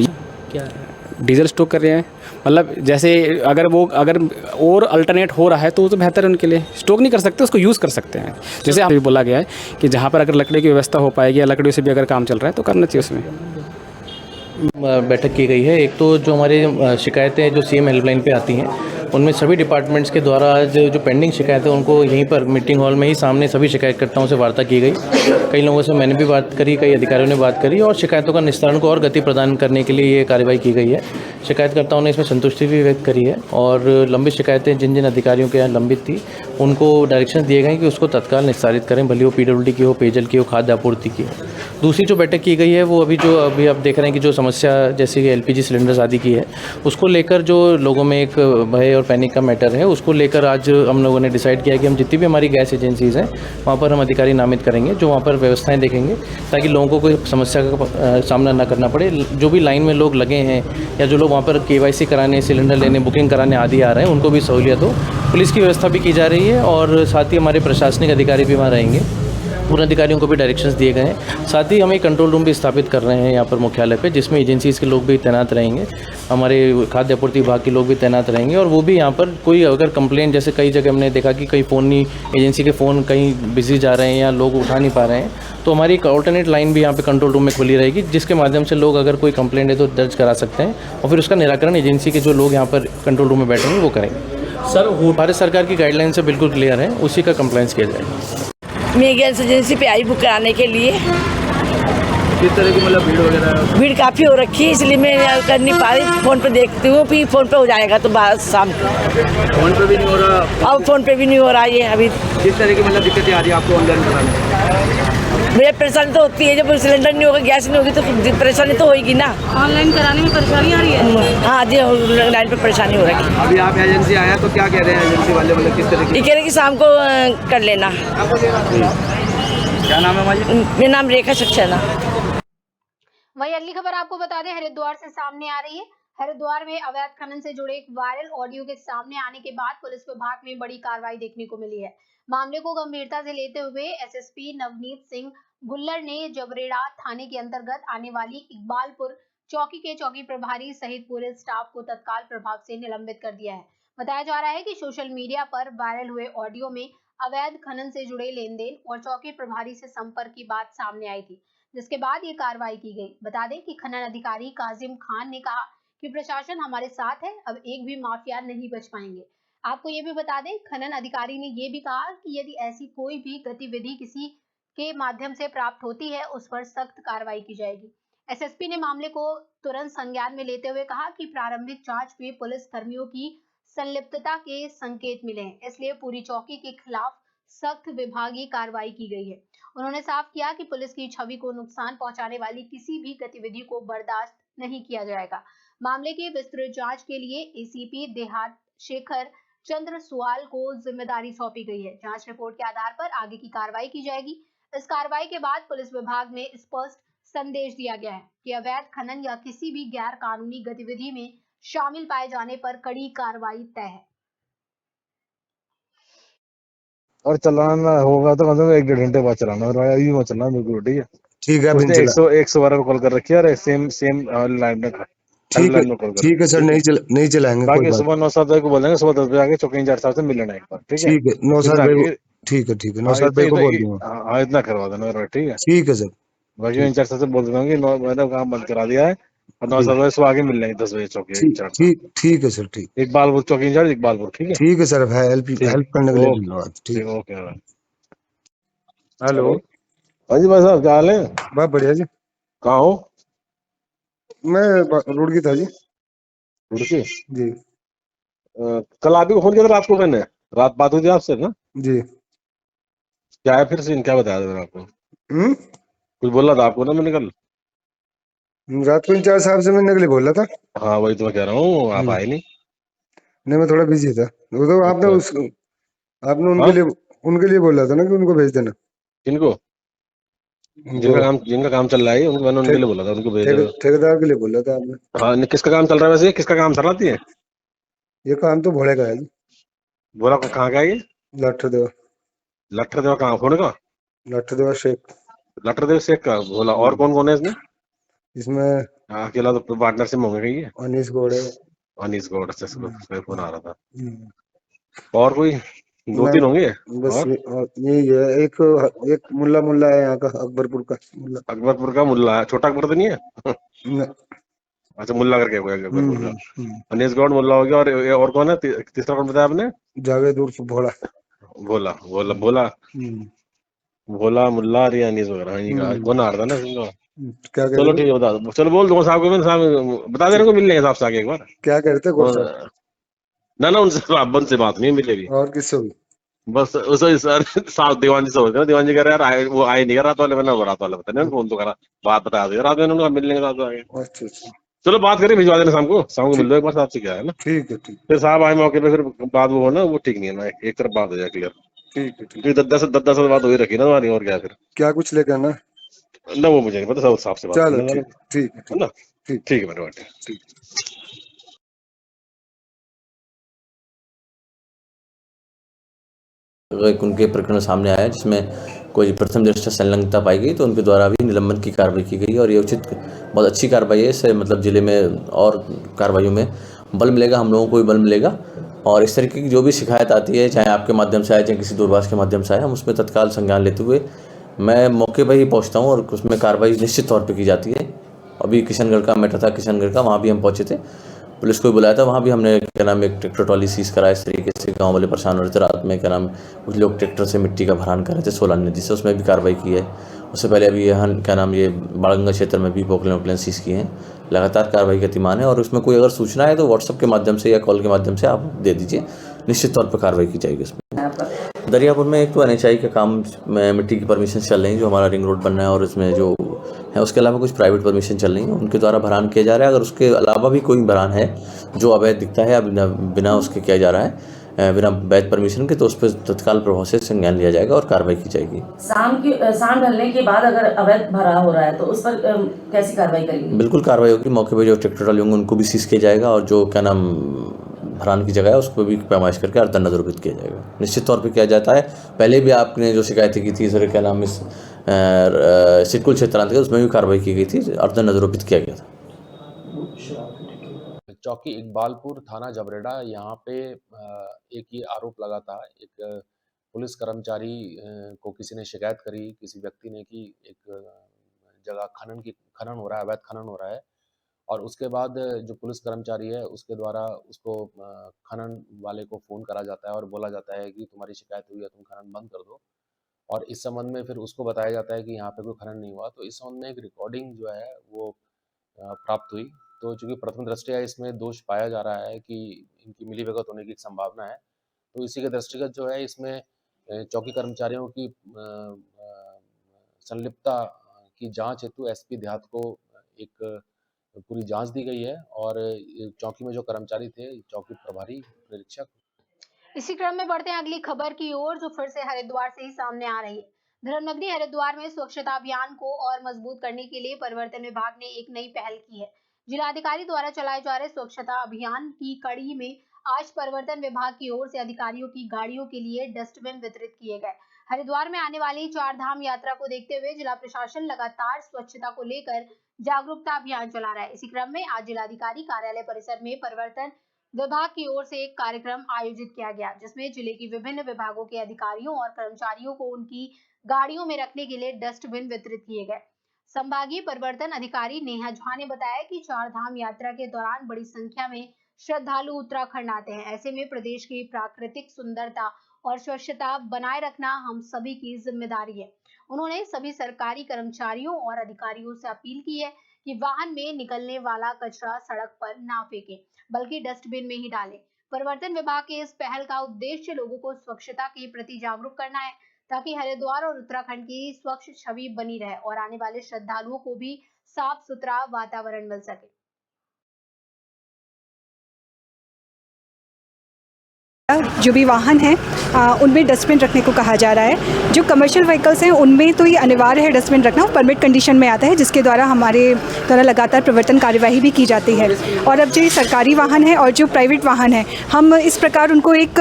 क्या है? डीजल स्टॉक कर रहे हैं, मतलब जैसे अगर और अल्टरनेट हो रहा है तो वो तो बेहतर है उनके लिए। स्टॉक नहीं कर सकते, उसको यूज़ कर सकते हैं। जैसे आप भी बोला गया है कि जहाँ पर अगर लकड़ी की व्यवस्था हो पाएगी या लकड़ियों से भी अगर काम चल रहा है तो करना चाहिए उसमें। बैठक की गई है। एक तो जो हमारे शिकायतें जो सीएम हेल्पलाइन पे आती हैं, उनमें सभी डिपार्टमेंट्स के द्वारा जो पेंडिंग शिकायत है उनको यहीं पर मीटिंग हॉल में ही सामने सभी शिकायतकर्ताओं से वार्ता की गई। कई लोगों से मैंने भी बात करी, कई अधिकारियों ने बात करी, और शिकायतों का निस्तारण को और गति प्रदान करने के लिए ये कार्रवाई की गई है। शिकायतकर्ताओं ने इसमें संतुष्टि भी व्यक्त करी है, और लंबित शिकायतें जिन जिन अधिकारियों के यहाँ लंबित थी उनको डायरेक्शन दिए गए कि उसको तत्काल निस्तारित करें, भले वो पीडब्ल्यूडी की हो, पेयजल की हो, खाद्य आपूर्ति की हो। दूसरी जो बैठक की गई है वो अभी आप देख रहे हैं कि जो समस्या जैसे कि एलपीजी सिलेंडर्स आदि की है, उसको लेकर जो लोगों में एक भय और पैनिक का मैटर है, उसको लेकर आज हम लोगों ने डिसाइड किया कि हम जितनी भी हमारी गैस एजेंसीज़ हैं वहाँ पर हम अधिकारी नामित करेंगे, जो वहाँ पर व्यवस्थाएं देखेंगे ताकि लोगों को कोई समस्या का सामना ना करना पड़े। जो भी लाइन में लोग लगे हैं या जो लोग वहाँ पर KYC कराने, सिलेंडर लेने, बुकिंग कराने आदि आ रहे हैं, उनको भी सहूलियत हो। पुलिस की व्यवस्था भी की जा रही है, और साथ ही हमारे प्रशासनिक अधिकारी भी वहाँ रहेंगे। उन अधिकारियों को भी डायरेक्शंस दिए गए हैं। साथ ही हम एक कंट्रोल रूम भी स्थापित कर रहे हैं यहाँ पर मुख्यालय पे, जिसमें एजेंसीज़ के लोग भी तैनात रहेंगे, हमारे खाद्य आपूर्ति विभाग के लोग भी तैनात रहेंगे, और वो भी यहाँ पर कोई अगर कंप्लेंट, जैसे कई जगह हमने देखा कि कई फ़ोन नहीं, एजेंसी के फ़ोन कहीं बिजी जा रहे हैं या लोग उठा नहीं पा रहे हैं, तो हमारी एक अल्टरनेट लाइन भी यहाँ पे कंट्रोल रूम में खुली रहेगी, जिसके माध्यम से लोग अगर कोई कंप्लेंट है तो दर्ज करा सकते हैं, और फिर उसका निराकरण एजेंसी के जो लोग यहाँ पर कंट्रोल रूम में बैठेंगे वो करेंगे। सर भारत सरकार की गाइडलाइन से बिल्कुल क्लियर है, उसी का कंप्लायंस किया जाएगा। मैं गैस एजेंसी पे आई बुक कराने के लिए। किस तरह की मतलब भीड़ वगैरह? भीड़ काफ़ी हो रखी है, इसलिए मैं कर नहीं पा रही। फ़ोन पे देखती हूँ, फिर फ़ोन पे हो जाएगा तो बाद शाम को। फ़ोन पे भी नहीं हो रहा? अब फ़ोन पे भी नहीं हो रहा है अभी। किस तरह की मतलब दिक्कतें आ रही है आपको ऑनलाइन कराने? मुझे परेशानी तो होती है, जब सिलेंडर नहीं होगा, गैस नहीं होगी तो परेशानी तो होगी ना। ऑनलाइन कराने में परेशानी आ रही है? हाँ जी, लाइन पे परेशानी हो रही है। अभी आप एजेंसी आया तो क्या कह रहे हैं एजेंसी वाले, मतलब किस तरह की? ये कह रहे कि शाम को कर लेना। क्या नाम है हमारी? मेरा नाम रेखा सक्सेना। वही अगली खबर आपको बता दें, हरिद्वार से सामने आ रही है। हरिद्वार में अवैध खनन से जुड़े एक वायरल ऑडियो के सामने आने के बाद पुलिस विभाग में बड़ी कार्रवाई देखने को मिली है। मामले को गंभीरता से लेते हुए एसएसपी नवनीत सिंह गुल्लर ने जबरेड़ा थाने के अंतर्गत आने वाली इकबालपुर चौकी के चौकी प्रभारी सहित पूरे स्टाफ को तत्काल प्रभाव से निलंबित कर दिया है। बताया जा रहा है कि सोशल मीडिया पर वायरल हुए ऑडियो में अवैध खनन से जुड़े लेन देन और चौकी प्रभारी से संपर्क की बात सामने आई थी, जिसके बाद ये कार्रवाई की गई। बता दें कि खनन अधिकारी काजिम खान ने कहा कि प्रशासन हमारे साथ है, अब एक भी माफिया नहीं बच पाएंगे। आपको ये भी बता दें, खनन अधिकारी ने ये भी कहा कि यदि ऐसी कोई भी गतिविधि किसी के माध्यम से प्राप्त होती है उस पर सख्त कार्रवाई की जाएगी। एसएसपी ने मामले को तुरंत संज्ञान में लेते हुए कहा कि प्रारंभिक जांच में पुलिस कर्मियों की संलिप्तता के संकेत मिले हैं, इसलिए पूरी चौकी के खिलाफ सख्त विभागीय कार्रवाई की गई है। उन्होंने साफ किया कि पुलिस की छवि को नुकसान पहुंचाने वाली किसी भी गतिविधि को बर्दाश्त नहीं किया जाएगा। मामले की विस्तृत जांच के लिए एसीपी देहात शेखर चंद्र सुआल को जिम्मेदारी सौंपी गई है। जांच रिपोर्ट के आधार पर आगे की कार्रवाई की जाएगी। इस कार्रवाई के बाद पुलिस विभाग में स्पष्ट संदेश दिया गया है कि अवैध खनन या किसी भी गैर कानूनी गतिविधि में शामिल पाए जाने पर कड़ी कार्रवाई तय है। और चलाना होगा तो मतलब 1-1.5 घंटे बाद चलाना, और अभी मत चलना बिल्कुल। ठीक है, ठीक है। 112 को कॉल कर रखी है, सेम लाइन में। ठीक है सर, नहीं चलाएंगे। बाकी सुबह 9-7 बजे को बोलेंगे, सुबह 10 बजे आके चौकी इंचार्ज साहब से मिल लेना एक बार। ठीक है 9-7 बजे। ठीक है 9-7 बजे को बोल दूंगा। हाँ, इतना करवा देना। ठीक है ठीक है सर। बाकी इंचार्ज साहब से बोल दूंगा कि मैंने काम बंद करा दिया है, और 9 से आगे मिल जाएंगे 10 बजे चौकी ठीक इंचार्ज। ठीक ठीक है सर, ठीक इकबालपुर चौकी इंचार्ज इकबालपुर, ठीक है। ठीक है सर, हेल्प ठीक, हेल्प करने के लिए ओके धन्यवाद। ठीक, ठीक। ओके। हेलो। हाँ जी भाई साहब, क्या हाल है? बहुत बढ़िया जी। कहाँ हो? मैं रुड़की था जी। रुड़की? जी कल आप ही को फोन किया था रात को मैंने, रात बात हुई थी आपसे ना? जी। क्या है फिर सीन, क्या बताया था मैंने आपको? हम्म। कुछ बोला था आपको ना मैंने कल? रात को इंचार्ज साहब से मिलने के लिए बोला था। हाँ वही तो मैं कह रहा हूँ, आप आए नहीं। नहीं, मैं थोड़ा बिजी था। वो तो आपने अच्छा। आपने हाँ? उनके लिए बोला था ना कि उनको भेज देना। किनको? उनको जिनका काम चल रहा है उनको, मैंने उनके लिए बोला था, उनको भेज देना। ठेकेदार के लिए बोला था आपने। हाँ किसका काम चल रहा है वैसे, किसका काम चलाती है? ये काम तो भोले का है जी। बोला कहाँ का है ये? लठदेव। लठदेव कहाँ, फोन का? लठदेव शेख। लठदेव शेख का बोला। और कौन कौन है इसमें? इसमें अकेला तो पार्टनरशिप में होंगे ये। अनीस गौड़ है। अनीस गौड़ से फोन आ रहा था। हम्म। और कोई 2-3 होंगे? बस और यही है। एक एक मुल्ला है यहाँ का, अकबरपुर का मुल्ला। अकबरपुर का मुल्ला है, छोटा अकबर तो नहीं है? न- अच्छा मुल्ला करके कोई अकबरपुर का। हम्म। अनीस गौड़ मुल्ला हो गया, और कौन है तीसरा कौन बताया आपने? जावेद उर्फ भोला। भोला भोला भोला हम्म। भोला मुल्ला और ये अनीस वगैरह, हाँ ये कहा हम्म। कौन आ रहा था ना इनको। क्या कह चलो रहे ठीक थे? है, बता दो, चलो बोल दूंगा साहब को, मैं साहब बता देने को मिल लेंगे साहब से आगे एक बार। क्या कह रहे थे गौड़ साहब? ना ना उनसे अपन से बात नहीं मिलेगी। और किससे हुई? बस उस साहब दीवान जी से होते ना, दीवान जी कह रहे यार वो आए नहीं, रात वाले मैंने रात वाले बताने फोन तो करा, बात बता दी रात में उन्होंने कहा मिल लेंगे रात में आगे। अच्छा अच्छा। चलो बात करें, भिजवा देना शाम को मिल ठीक लो एक बार साहब से, क्या है ना। ठीक है। ठीक फिर साहब आए मौके पे, फिर बात वो हो ना, वो ठीक नहीं है ना, एक तरफ बात हो जाए क्लियर। ठीक है। ठीक। क्योंकि 10 बात हो ही रखी ना हमारी, और क्या फिर। क्या कुछ लेकर आना? ना वो मुझे नहीं पता, सब साहब से बात चलो करना ठीक ठीक है। है ना। ठीक ठीक है मेरे बात। ठीक। एक उनके प्रकरण सामने आया जिसमें कोई प्रथम दृष्टया संलग्नता पाई गई, तो उनके द्वारा भी निलंबन की कार्रवाई की गई और ये उचित बहुत अच्छी कार्रवाई है। इससे मतलब जिले में और कार्रवाइयों में बल मिलेगा, हम लोगों को भी बल मिलेगा। और इस तरीके की जो भी शिकायत आती है, चाहे आपके माध्यम से आए चाहे किसी दूरभाष के माध्यम से आए, हम उसमें तत्काल संज्ञान लेते हुए मैं मौके पर ही पहुँचता हूँ और उसमें कार्रवाई निश्चित तौर पर की जाती है। अभी किशनगढ़ का मैटर था, किशनगढ़ का, वहाँ भी हम पहुँचे थे, पुलिस को भी बुलाया था, वहाँ भी हमने क्या नाम एक ट्रैक्टर ट्रॉली सीज करा। इस तरीके से गांव वाले परेशान हो रहे थे रात में, क्या नाम कुछ लोग ट्रैक्टर से मिट्टी का भरान कर रहे थे 16 नदी से, उसमें भी कार्रवाई की है। उससे पहले अभी यहाँ क्या नाम ये बाड़गंगा क्षेत्र में भी पोकलेन वोकलेन सीज किए हैं। लगातार कार्रवाई गतिमान है और उसमें कोई अगर सूचना है तो व्हाट्सअप के माध्यम से या कॉल के माध्यम से आप दे दीजिए, निश्चित तौर पर कार्रवाई की जाएगी उसमें। दरियापुर में एक तो NHAI का काम में मिट्टी की परमिशन चल रही है, जो हमारा रिंग रोड बन रहा है, और उसमें जो है उसके अलावा कुछ प्राइवेट परमिशन चल रही है, उनके द्वारा भरान किया जा रहा है। अगर उसके अलावा भी कोई भरान है जो अवैध दिखता है या बिना उसके किया जा रहा है, बिना वैध परमिशन के, तो उस पर तत्काल प्रभाव से संज्ञान लिया जाएगा और कार्रवाई की जाएगी। शाम ढलने के बाद अगर अवैध भराव हो रहा है तो उस पर कैसी कार्रवाई करेंगे? बिल्कुल कार्रवाई होगी। मौके पर जो ट्रैक्टर वाले होंगे उनको भी सीज किया जाएगा और जो क्या नाम भरान की जगह है उसको भी पैमाइश करके अर्थदंड किया जाएगा, निश्चित तौर पर किया जाता है। पहले भी आपने जो शिकायतें की थी सर, क्या नाम इस सिटकुल क्षेत्रांतर्गत, उसमें भी कार्रवाई की गई थी, अर्थदंड किया गया था। चौकी इकबालपुर, थाना जबरेड़ा, यहाँ पे एक ये आरोप लगा था, एक पुलिस कर्मचारी को किसी ने शिकायत करी, किसी व्यक्ति ने, कि एक जगह खनन हो रहा है, अवैध खनन हो रहा है, और उसके बाद जो पुलिस कर्मचारी है उसके द्वारा उसको खनन वाले को फ़ोन करा जाता है और बोला जाता है कि तुम्हारी शिकायत हुई है, तुम खनन बंद कर दो। और इस संबंध में फिर उसको बताया जाता है कि यहाँ पे कोई खनन नहीं हुआ। तो इस संबंध में एक रिकॉर्डिंग जो है वो प्राप्त हुई। तो चूँकि प्रथम दृष्टया इसमें दोष पाया जा रहा है कि इनकी मिलीभगत होने की एक संभावना है, तो इसी के दृष्टिगत जो है इसमें चौकी कर्मचारियों की संलिप्तता की जांच हेतु एसपी देहात को एक पूरी जांच दी गई है और चौकी में जो कर्मचारी थे, चौकी प्रभारी निरीक्षक। इसी क्रम में बढ़ते हैं अगली खबर की ओर, जो फिर से हरिद्वार से ही सामने आ रही है। धर्मनगरी हरिद्वार में स्वच्छता अभियान को और मजबूत करने के लिए परिवर्तन विभाग ने एक नई पहल की है। जिलाधिकारी द्वारा चलाए जा रहे स्वच्छता अभियान की कड़ी में आज परिवर्तन विभाग की ओर से अधिकारियों की गाड़ियों के लिए डस्टबिन वितरित किए गए। हरिद्वार में आने वाली 4 धाम यात्रा को देखते हुए जिला प्रशासन लगातार स्वच्छता को लेकर जागरूकता अभियान चला रहा है। इसी क्रम में आज जिलाधिकारी कार्यालय परिसर में परिवर्तन विभाग की ओर से एक कार्यक्रम आयोजित किया गया, जिसमें जिले की विभिन्न विभागों के अधिकारियों और कर्मचारियों को उनकी गाड़ियों में रखने के लिए डस्टबिन वितरित किए गए। संभागीय परिवर्तन अधिकारी नेहा झा ने बताया कि चार धाम यात्रा के दौरान बड़ी संख्या में श्रद्धालु उत्तराखंड आते हैं। ऐसे में प्रदेश की प्राकृतिक सुंदरता और स्वच्छता बनाए रखना हम सभी की जिम्मेदारी है। उन्होंने सभी सरकारी कर्मचारियों और अधिकारियों से अपील की है कि वाहन में निकलने वाला कचरा सड़क पर ना फेंकें, बल्कि डस्टबिन में ही डालें। परिवर्तन विभाग की इस पहल का उद्देश्य लोगों को स्वच्छता के प्रति जागरूक करना है, ताकि हरिद्वार और उत्तराखंड की स्वच्छ छवि बनी रहे और आने वाले श्रद्धालुओं को भी साफ सुथरा वातावरण मिल सके। जो भी वाहन हैं उनमें डस्टबिन रखने को कहा जा रहा है। जो कमर्शियल व्हीकल्स हैं उनमें तो ये अनिवार्य है डस्टबिन रखना, परमिट कंडीशन में आता है, जिसके द्वारा हमारे द्वारा लगातार प्रवर्तन कार्यवाही भी की जाती है। और अब जो सरकारी वाहन है और जो प्राइवेट वाहन है, हम इस प्रकार उनको एक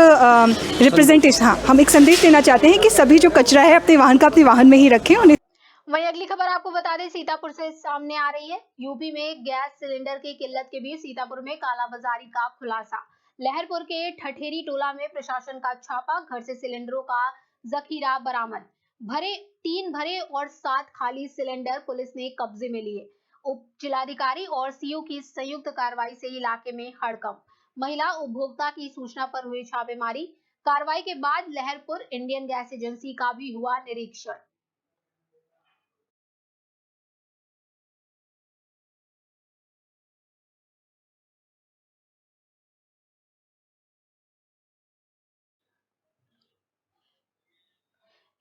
रिप्रेजेंटेशन हम एक संदेश देना चाहते हैं कि सभी जो कचरा है अपने वाहन में ही रखें। वहीं अगली खबर आपको बता दें, सीतापुर से सामने आ रही है। यूपी में गैस सिलेंडर की किल्लत के बीच सीतापुर में कालाबाजारी का खुलासा। लहरपुर के ठठेरी टोला में प्रशासन का छापा, घर से सिलेंडरों का जखीरा बरामद। 3 भरे और 7 खाली सिलेंडर पुलिस ने कब्जे में लिए। उप जिलाधिकारी और सीओ की संयुक्त कार्रवाई से इलाके में हड़कंप। महिला उपभोक्ता की सूचना पर हुई छापेमारी। कार्रवाई के बाद लहरपुर इंडियन गैस एजेंसी का भी हुआ निरीक्षण।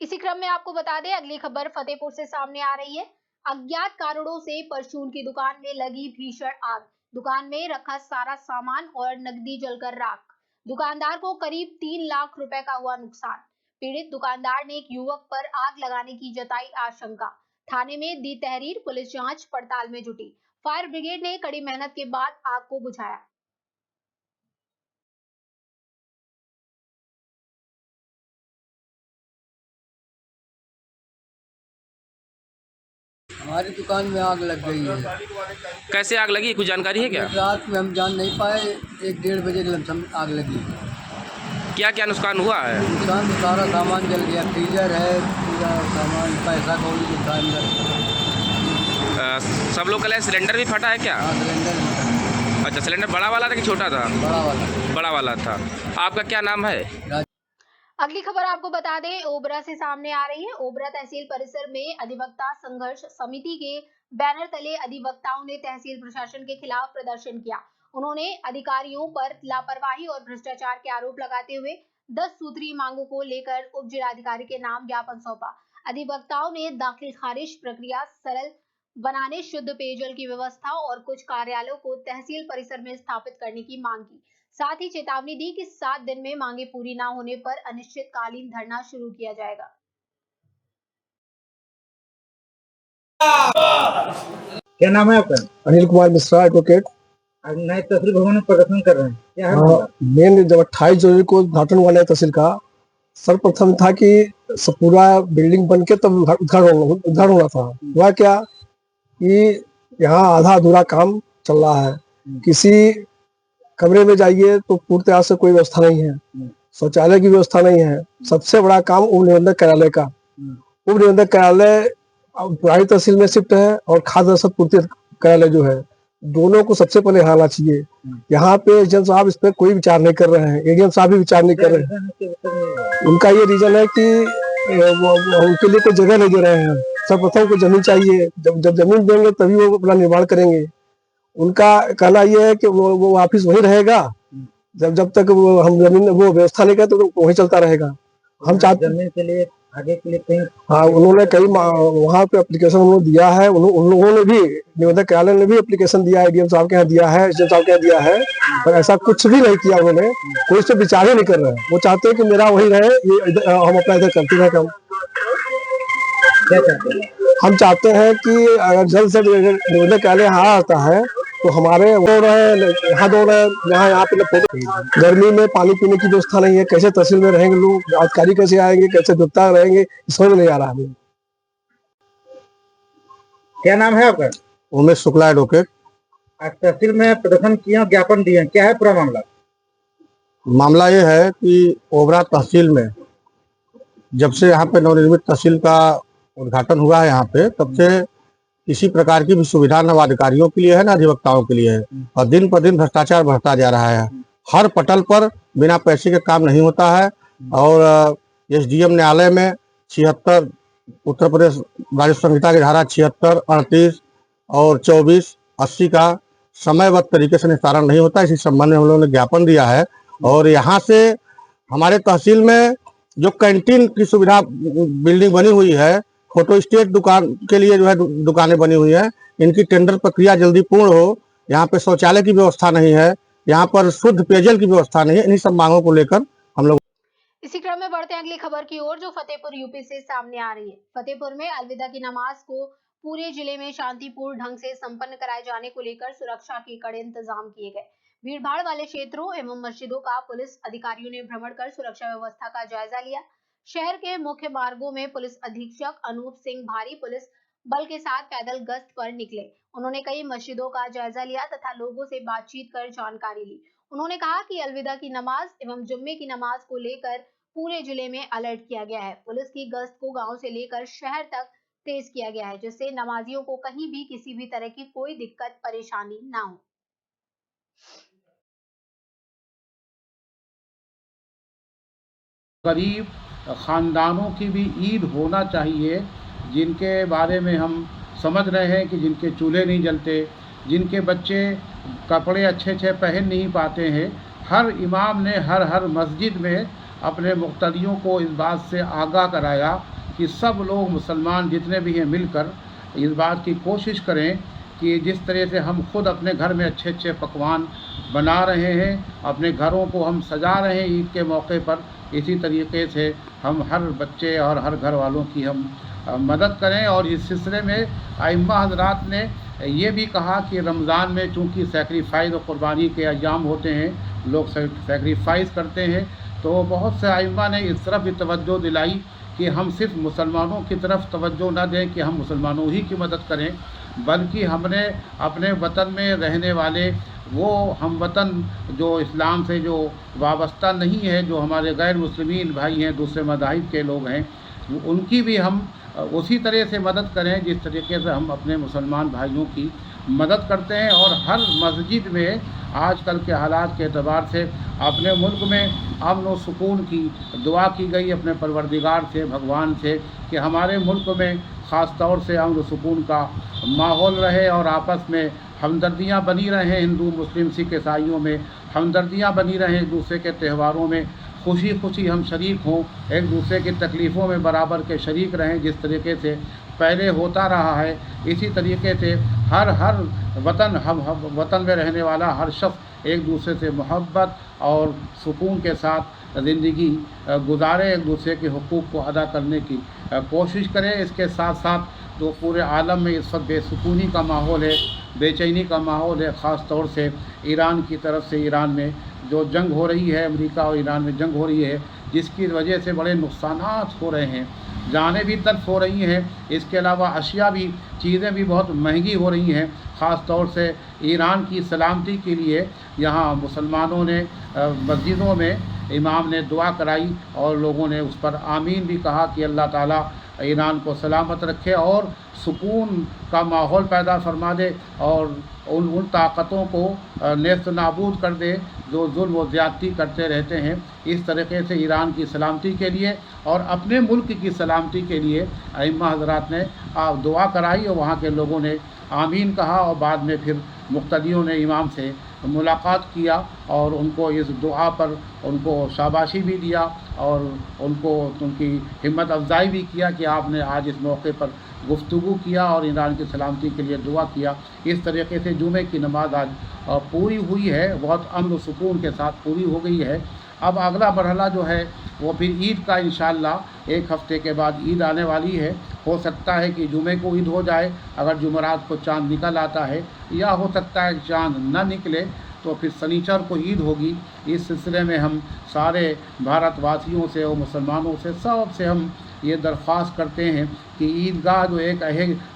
इसी क्रम में आपको बता दें, अगली खबर फतेहपुर से सामने आ रही है। अज्ञात कारणों से परचून की दुकान में लगी भीषण आग। दुकान में रखा सारा सामान और नकदी जलकर राख। दुकानदार को करीब 3 लाख रुपए का हुआ नुकसान। पीड़ित दुकानदार ने एक युवक पर आग लगाने की जताई आशंका। थाने में दी तहरीर, पुलिस जांच पड़ताल में जुटी। फायर ब्रिगेड ने कड़ी मेहनत के बाद आग को बुझाया। हमारी दुकान में आग लग गई है। कैसे आग लगी, कुछ जानकारी है क्या? रात में हम जान नहीं पाए, 1-1:30 बजे लमसम आग लगी। क्या क्या नुकसान हुआ है? नुकसान तो सारा सामान जल गया, फ्रीजर है, पूरा सामान, पैसा कौड़ी जो था अंदर। सब लोग कल सिलेंडर भी फटा है क्या? हाँ, सिलेंडर। अच्छा, सिलेंडर बड़ा वाला था कि छोटा था? बड़ा वाला था। आपका क्या नाम है? अगली खबर आपको बता दें, ओबरा से सामने आ रही है। ओबरा तहसील परिसर में अधिवक्ता संघर्ष समिति के बैनर तले अधिवक्ताओं ने तहसील प्रशासन के खिलाफ प्रदर्शन किया। उन्होंने अधिकारियों पर लापरवाही और भ्रष्टाचार के आरोप लगाते हुए 10 सूत्री मांगों को लेकर उप जिलाधिकारी के नाम ज्ञापन सौंपा। अधिवक्ताओं ने दाखिल खारिज प्रक्रिया सरल बनाने, शुद्ध पेयजल की व्यवस्था और कुछ कार्यालयों को तहसील परिसर में स्थापित करने की मांग की। साथ ही चेतावनी दी कि 7 दिन में मांगे पूरी न होने पर अनिश्चितकालीन धरना शुरू किया जाएगा। क्या नाम है आपका? अनिल कुमार मिश्रा, एडवोकेट। नए तहसील भवन में प्रदर्शन कर रहे हैं, क्या है? मेन जब 28 जनवरी को उद्घाटन हुआ नया तहसील का, सर्वप्रथम था कि सब पूरा बिल्डिंग बन के तब उद्घाटन होना था। हुआ क्या कि यहाँ आधा अधूरा काम चल रहा है। किसी कमरे में जाइए तो पूरी तरह से कोई व्यवस्था नहीं है, शौचालय की व्यवस्था नहीं है। सबसे बड़ा काम उप निबंधक कार्यालय का। उप निबंधक कार्यालय पुरानी तहसील में शिफ्ट है और खाद्य रसद पूर्ति कार्यालय जो है, दोनों को सबसे पहले आना चाहिए। यहाँ पे एडीएम साहब इस पर कोई विचार नहीं कर रहे हैं, एडीएम साहब भी विचार नहीं कर रहे हैं। उनका ये रीजन है कि उनके लिए कोई जगह नहीं दे रहे हैं। सर्वप्रथम को जमीन चाहिए, जब जमीन देंगे तभी वो अपना निर्माण करेंगे। उनका कहना यह है कि वो ऑफिस वहीं रहेगा, जब तक वो हम जमीन वो व्यवस्था नहीं करते तो वहीं चलता रहेगा। हम चाहते जमीन के लिए आगे के लिए कहीं, हाँ, उन्होंने कई वहाँ पे एप्लीकेशन उन्होंने दिया है। उन लोगों ने भी, निबंधक कार्यालय ने भी एप्लीकेशन दिया है, डीएम साहब के यहाँ दिया है, एसडीएम साहब के यहाँ दिया है, पर ऐसा कुछ भी नहीं किया उन्होंने। कोई इस पर विचार ही नहीं कर रहे हैं। वो चाहते हैं कि मेरा वही रहे, ये हम अपना इधर करते रहे काम। क्या चाहते हैं? हम चाहते हैं कि अगर जल्द से निबंधक कार्यालय यहाँ आता है तो हमारे वो रहे, यहाँ दो रहे, यहाँ पे गर्मी में पानी पीने की व्यवस्था नहीं है। कैसे तहसील में रहेंगे लोग, अधिकारी कैसे आएंगे, कैसे दुखता रहेंगे, समझ नहीं आ रहा हमें। क्या नाम है आपका? उमेश शुक्ला, एडवोकेट। आज तहसील में प्रदर्शन किया, ज्ञापन दिए, क्या है पूरा मामला? मामला ये है कि ओबरा तहसील में जब से यहाँ पे नवनिर्मित तहसील का उद्घाटन हुआ है यहाँ पे, तब से किसी प्रकार की भी सुविधा न अधिकारियों के लिए है न अधिवक्ताओं के लिए है। और दिन पर दिन भ्रष्टाचार बढ़ता जा रहा है। हर पटल पर बिना पैसे के काम नहीं होता है। और एसडीएम न्यायालय में 76 उत्तर प्रदेश राजस्व संहिता की धारा 76, 38 और 24, 80 का समयबद्ध तरीके से निस्तारण नहीं होता। इसी संबंध में हम लोगों ने ज्ञापन दिया है। और यहाँ से हमारे तहसील में जो कैंटीन की सुविधा बिल्डिंग बनी हुई है, फोटो स्टेट दुकान के लिए जो है दुकानें बनी हुई है, इनकी टेंडर प्रक्रिया जल्दी पूर्ण हो। यहाँ पे शौचालय की व्यवस्था नहीं है, यहाँ पर शुद्ध पेयजल की व्यवस्था नहीं है। इन्हीं सब मांगों को लेकर हम लोग इसी क्रम में बढ़ते हैं अगली खबर की ओर, जो फतेहपुर यूपी से सामने आ रही है। फतेहपुर में अलविदा की नमाज को पूरे जिले में शांतिपूर्ण ढंग से संपन्न कराए जाने को लेकर सुरक्षा के कड़े इंतजाम किए गए। भीड़ भाड़ वाले क्षेत्रों एवं मस्जिदों का पुलिस अधिकारियों ने भ्रमण कर सुरक्षा व्यवस्था का जायजा लिया। शहर के मुख्य मार्गों में पुलिस अधीक्षक अनूप सिंह भारी पुलिस बल के साथ पैदल गश्त पर निकले। उन्होंने कई मस्जिदों का जायजा लिया तथा लोगों से बातचीत कर जानकारी ली। उन्होंने कहा कि अलविदा की नमाज एवं जुम्मे की नमाज को लेकर पूरे जिले में अलर्ट किया गया है। पुलिस की गश्त को गांव से लेकर शहर तक तेज किया गया है, जिससे नमाजियों को कहीं भी किसी भी तरह की कोई दिक्कत परेशानी ना हो। गरीब ख़ानदानों की भी ईद होना चाहिए, जिनके बारे में हम समझ रहे हैं कि जिनके चूल्हे नहीं जलते, जिनके बच्चे कपड़े अच्छे अच्छे पहन नहीं पाते हैं। हर इमाम ने हर मस्जिद में अपने मुक्तदियों को इस बात से आगाह कराया कि सब लोग मुसलमान जितने भी हैं मिलकर इस बात की कोशिश करें कि जिस तरह से हम खुद अपने घर में अच्छे अच्छे पकवान बना रहे हैं, अपने घरों को हम सजा रहे हैं ईद के मौके पर, इसी तरीके से हम हर बच्चे और हर घर वालों की हम मदद करें। और इस सिलसिले में आइम्मा हजरात ने ये भी कहा कि रमज़ान में चूँकि सेक्रीफाइस और क़ुरबानी के अय्याम होते हैं, लोग सेक्रीफाइस करते हैं, तो बहुत से आइम्मा ने इस तरफ भी तवज्जो दिलाई कि हम सिर्फ मुसलमानों की तरफ तवज्जो न दें कि हम मुसलमानों ही की मदद करें, बल्कि हमने अपने वतन में रहने वाले वो हम वतन जो इस्लाम से जो वाबस्ता नहीं है, जो हमारे गैर मुस्लिमीन भाई हैं, दूसरे मज़ाहिब के लोग हैं, उनकी भी हम उसी तरह से मदद करें जिस तरीके से हम अपने मुसलमान भाइयों की मदद करते हैं। और हर मस्जिद में आजकल के हालात के एतबार से अपने मुल्क में अमन व सुकून की दुआ की गई अपने परवरदिगार से, भगवान से, कि हमारे मुल्क में ख़ास तौर से अमन व सुकून का माहौल रहे और आपस में हमदर्दियाँ बनी रहें। हिंदू मुस्लिम सिख ईसाइयों में हमदर्दियाँ बनी रहें, एक दूसरे के त्योहारों में खुशी खुशी हम शरीक हों, एक दूसरे की तकलीफ़ों में बराबर के शरीक रहें। जिस तरीके से पहले होता रहा है, इसी तरीके से हर वतन में रहने वाला हर शख्स एक दूसरे से मोहब्बत और सुकून के साथ ज़िंदगी गुजारे, एक दूसरे के हुकूक़ को अदा करने की कोशिश करें। इसके साथ साथ तो पूरे आलम में इस वक्त बेसुकूनी का माहौल है, बेचैनी का माहौल है, ख़ास तौर से ईरान की तरफ से ईरान में जो जंग हो रही है, अमेरिका और ईरान में जंग हो रही है, जिसकी वजह से बड़े नुकसानात हो रहे हैं, जानें भी तल्फ हो रही हैं। इसके अलावा अशिया भी, चीज़ें भी बहुत महंगी हो रही हैं। ख़ास तौर से ईरान की सलामती के लिए यहाँ मुसलमानों ने मस्जिदों में इमाम ने दुआ कराई और लोगों ने उस पर आमीन भी कहा कि अल्लाह ताला ईरान को सलामत रखे और सुकून का माहौल पैदा फरमा दे और उन ताकतों को नेस्त नाबूद कर दे जो जुल्म व ज़्यादती करते रहते हैं। इस तरीके से ईरान की सलामती के लिए और अपने मुल्क की सलामती के लिए अइम्मा हज़रात ने दुआ कराई और वहाँ के लोगों ने आमीन कहा और बाद में फिर मुक्तदियों ने इमाम से मुलाकात किया और उनको इस दुआ पर उनको शाबाशी भी दिया और उनकी हिम्मत अफजाई भी किया कि आपने आज इस मौके पर गुफ्तगू किया और ईरान की सलामती के लिए दुआ किया। इस तरीके से जुमे की नमाज आज पूरी हुई है, बहुत अमन सुकून के साथ पूरी हो गई है। अब अगला मरहला जो है वो फिर ईद का इंशाअल्लाह 1 हफ़्ते के बाद ईद आने वाली है। हो सकता है कि जुमे को ईद हो जाए अगर जुमेरात को चाँद निकल आता है, या हो सकता है चाँद न निकले तो फिर शनिचर को ईद होगी। इस सिलसिले में हम सारे भारतवासियों से और मुसलमानों से सब से हम ये दरख्वास्त करते हैं कि ईदगाह जो एक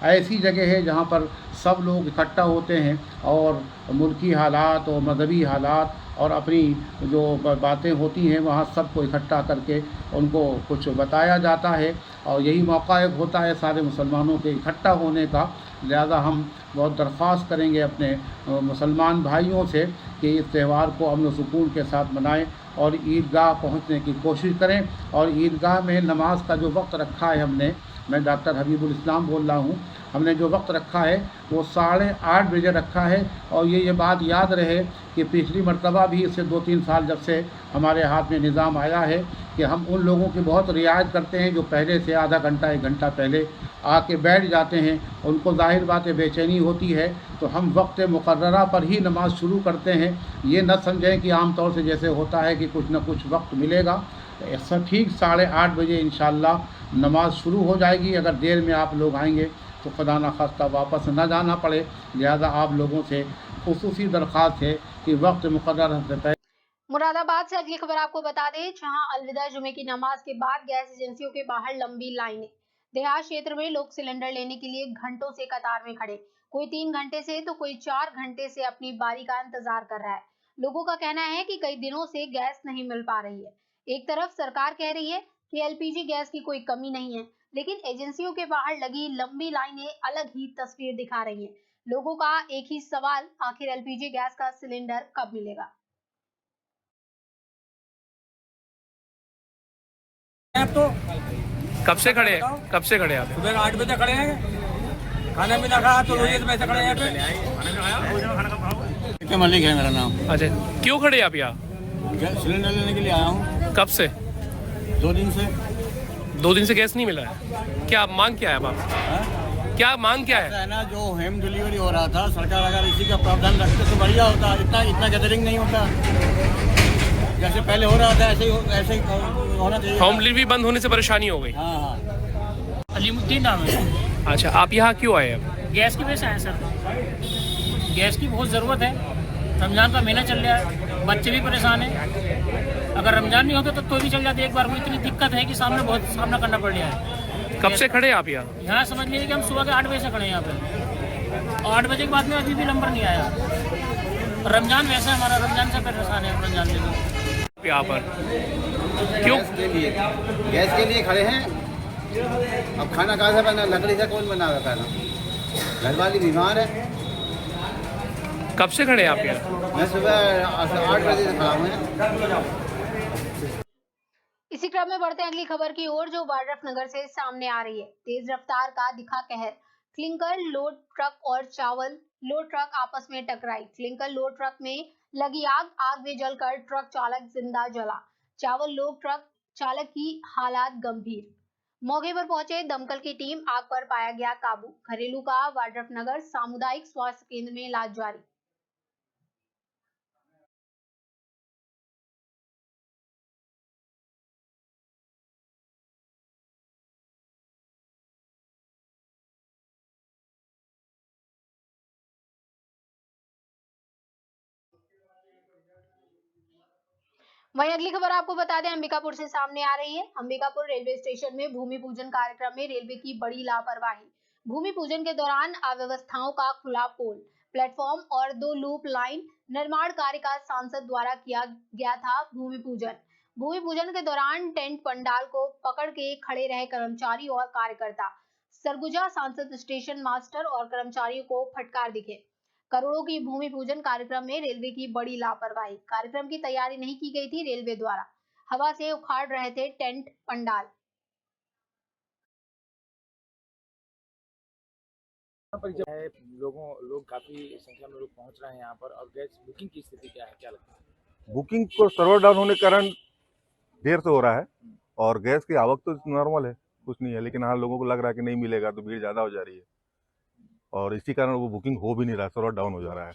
ऐसी जगह है जहाँ पर सब लोग इकट्ठा होते हैं और मुल्की हालात और मज़हबी हालात और अपनी जो बातें होती हैं वहाँ सबको इकट्ठा करके उनको कुछ बताया जाता है और यही मौका एक होता है सारे मुसलमानों के इकट्ठा होने का लिहाजा हम बहुत दरख्वास्त करेंगे अपने मुसलमान भाइयों से कि इस त्यौहार को अमन सुकून के साथ मनाएं और ईदगाह पहुंचने की कोशिश करें। और ईदगाह में नमाज का जो वक्त रखा है हमने, मैं डॉक्टर हबीबुल इस्लाम बोल रहा हूँ, हमने जो वक्त रखा है वो 8:30 बजे रखा है। और ये बात याद रहे कि पिछली मरतबा भी इससे 2-3 साल जब से हमारे हाथ में निज़ाम आया है कि हम उन लोगों की बहुत रियायत करते हैं जो पहले से आधा घंटा 1 घंटा पहले आके बैठ जाते हैं। उनको ज़ाहिर बात है बेचैनी होती है, तो हम वक्त मुकर्ररा पर ही नमाज़ शुरू करते हैं। ये न समझें कि आम तौर से जैसे होता है कि कुछ न कुछ वक्त मिलेगा। ठीक 8:30 बजे इंशाअल्लाह नमाज शुरू हो जाएगी। अगर देर में आप लोग आएंगे तो खुदा न खास्ता वापस न जाना पड़े। लिहाजा आप लोगों से खुसूसी दरख्वास्त है कि वक्त मुकर्रर से पहले। मुरादाबाद से अगली खबर आपको बता दें, जहां अलविदा जुमे की नमाज के बाद गैस एजेंसियों के बाहर लंबी लाइनें। देहात क्षेत्र में लोग सिलेंडर लेने के लिए घंटों से कतार में खड़े, कोई 3 घंटे से तो कोई 4 घंटे से अपनी बारी का इंतजार कर रहा है। लोगों का कहना है कि कई दिनों से गैस नहीं मिल पा रही है। एक तरफ सरकार कह रही है कि एलपीजी गैस की कोई कमी नहीं है, लेकिन एजेंसियों के बाहर लगी लंबी लाइनें अलग ही तस्वीर दिखा रही हैं। लोगों का एक ही सवाल, आखिर एलपीजी गैस का सिलेंडर कब मिलेगा? तो कब से खड़े हैं? कब से खड़े हैं आप? सुबह 8 बजे खड़े हैं, खाना पीना खाया तो रोज में खड़े हैं। पे मलिक है मेरा नाम। अच्छा, क्यों खड़े आप यहाँ? सिलेंडर लेने के लिए आया हूँ। कब से? 2 दिन से। 2 दिन से गैस नहीं मिला है? क्या मांग क्या है आप? क्या मांग क्या है? ना जो होम डिलीवरी हो रहा था, सरकार अगर इसी का प्रावधान रखते तो बढ़िया होता। इतना गैदरिंग नहीं होता, जैसे पहले हो रहा था ऐसे ही होना चाहिए। होम डिलीवरी बंद होने से परेशानी हो गई। हाँ। अलीमुद्दीन नाम है। अच्छा, आप यहाँ क्यों आए अब? गैस की वजह से आए सर। गैस की बहुत ज़रूरत है। रमज़ान का महीना चल रहा है, बच्चे भी परेशान हैं। अगर रमज़ान नहीं होता तो भी चल जाते। एक बार को इतनी दिक्कत है कि सामने बहुत सामना करना पड़ रहा है। कब से खड़े आप यहाँ? यहाँ समझ लीजिए कि हम सुबह के 8 बजे से खड़े हैं यहाँ पे। 8 बजे के बाद में अभी भी नंबर नहीं आया। रमज़ान वैसे हमारा रमज़ान से परेशान है। रमज़ान में यहाँ पर क्यों? गैस के लिए खड़े हैं। अब खाना कहाँ से बना? लकड़ी से कौन बनाएगा खाना? घर वाली बीमार है। कब से खड़े हैं आप यहाँ? मैं सुबह 8 बजे से खड़ा हूँ। इसी क्रम में बढ़ते हैं अगली खबर की ओर, जो वाड्रफनगर से सामने आ रही है। तेज रफ्तार का दिखा कहर। क्लिंकर लोड ट्रक और चावल लोड ट्रक आपस में टकराई। क्लिंकर लोड ट्रक में लगी आग में जलकर ट्रक चालक जिंदा जला। चावल लोड ट्रक चालक की हालात गंभीर। मौके पर पहुंचे दमकल की टीम, आग पर पाया गया काबू। घरेलू का वाड्रफनगर सामुदायिक स्वास्थ्य केंद्र में इलाज जारी। वहीं अगली खबर आपको बता दें, अंबिकापुर से सामने आ रही है। अंबिकापुर रेलवे स्टेशन में भूमि पूजन कार्यक्रम में रेलवे की बड़ी लापरवाही। भूमि पूजन के दौरान अव्यवस्थाओं का खुला पोल, प्लेटफॉर्म और 2 लूप लाइन निर्माण कार्य का सांसद द्वारा किया गया था भूमि पूजन। भूमि पूजन के दौरान टेंट पंडाल को पकड़ के खड़े रहे कर्मचारी और कार्यकर्ता। सरगुजा सांसद स्टेशन मास्टर और कर्मचारियों को फटकार दिखे। करोड़ों की भूमि पूजन कार्यक्रम में रेलवे की बड़ी लापरवाही। कार्यक्रम की तैयारी नहीं की गई थी रेलवे द्वारा। हवा से उखाड़ रहे थे टेंट पंडाल। लोग काफी संख्या में लोग पहुंच रहे हैं यहाँ पर। और गैस बुकिंग की स्थिति क्या है, क्या लगता है? बुकिंग को सर्वर डाउन होने के कारण देर से हो रहा है और गैस की आवक तो नॉर्मल है, कुछ नहीं है, लेकिन हाँ लोगों को लग रहा है कि नहीं मिलेगा तो भीड़ ज़्यादा हो जा रही है और इसी कारण वो बुकिंग हो भी नहीं रहा, सर्वर डाउन हो जा रहा है।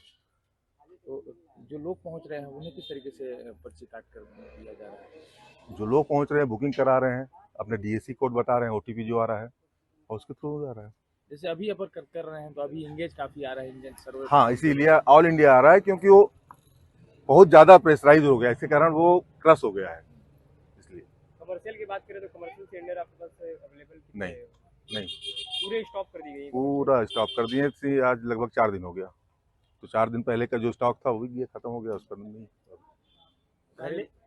तो जो लोग पहुंच रहे हैं उन्हें किस तरीके से पर्ची काट कर दिया जा रहा है? जो लोग पहुंच रहे हैं बुकिंग करा रहे हैं, अपने डीएससी कोड बता रहे हैं, ओटीपी जो आ रहा है और उसके थ्रू हो जा रहा है। जैसे अभी अपर कर रहे हैं तो अभी इंगेज काफी आ रहा है इंडियन सर्वर। हाँ, इसीलिए ऑल इंडिया आ रहा है क्योंकि वो बहुत ज़्यादा प्रेशराइज हो गया, इसके कारण वो क्रश हो गया है। इसलिए कमर्शियल की बात करें तो कमर्शियल सिलेंडर आपके पास अवेलेबल नहीं पूरे स्टॉप कर दी गई? पूरा स्टॉप कर दिए थी। आज लगभग 4 दिन हो गया, तो 4 दिन पहले का जो स्टॉक था वो भी खत्म हो गया, उस पर नहीं।